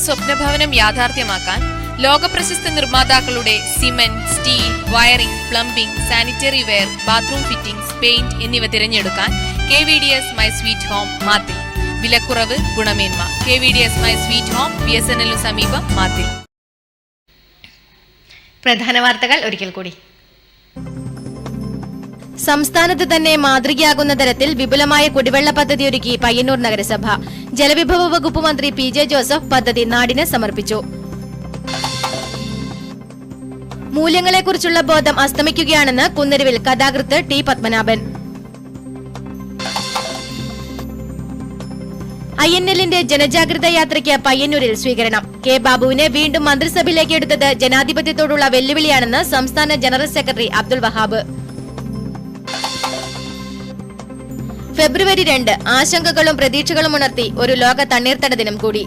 സ്വപ്നഭവനം യാഥാർത്ഥ്യമാക്കാൻ ലോകപ്രശസ്ത നിർമ്മാതാക്കളുടെ cement, steel, wiring, plumbing, sanitary ware, bathroom fittings, paint എന്നിവ തിരഞ്ഞെടുക്കാൻ KVDS my sweet home Mathil. വിലക്കുറവ്, ഗുണമേന്മ. KVDS my sweet home, BSNL സമീപം, മാത്തിൽ. പ്രധാന വാർത്തകൾ ഒരിക്കൽ കൂടി. സംസ്ഥാനത്ത് തന്നെ മാതൃകയാകുന്ന തരത്തിൽ വിപുലമായ കുടിവെള്ള പദ്ധതി ഒരുക്കി പയ്യന്നൂർ നഗരസഭ. ജലവിഭവ വകുപ്പ് മന്ത്രി PJ ജോസഫ് പദ്ധതി നാടിന് സമർപ്പിച്ചു. മൂല്യങ്ങളെക്കുറിച്ചുള്ള ബോധം അസ്തമിക്കുകയാണെന്ന് കുന്നരുവിൽ കഥാകൃത്ത് T. പത്മനാഭൻ. INLന്റെ ജനജാഗ്രത യാത്രയ്ക്ക് പയ്യന്നൂരിൽ സ്വീകരണം. K. ബാബുവിനെ വീണ്ടും മന്ത്രിസഭയിലേക്ക് എടുത്തത് ജനാധിപത്യത്തോടുള്ള വെല്ലുവിളിയാണെന്ന് സംസ്ഥാന ജനറൽ സെക്രട്ടറി അബ്ദുൾ വഹാബ്. ഫെബ്രുവരി 2 ആശങ്കകളും പ്രതീക്ഷകളും ഉണർത്തി ഒരു ലോക തണ്ണീർത്തട ദിനം കൂടി.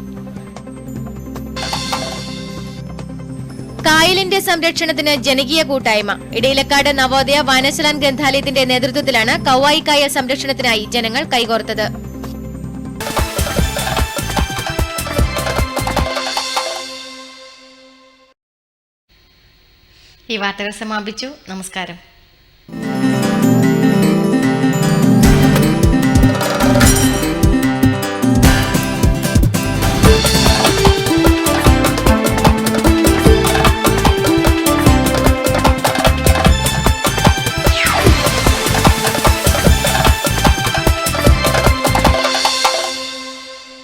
കായലിന്റെ സംരക്ഷണത്തിന് ജനകീയ കൂട്ടായ്മ. ഇടയിലക്കാട് നവോദയ വായനശാല ഗ്രന്ഥാലയത്തിന്റെ നേതൃത്വത്തിലാണ് കൗവായി കായൽ സംരക്ഷണത്തിനായി ജനങ്ങൾ കൈകോർത്തത്. ഈ വാർത്തകൾ സമാപിച്ചു. നമസ്കാരം.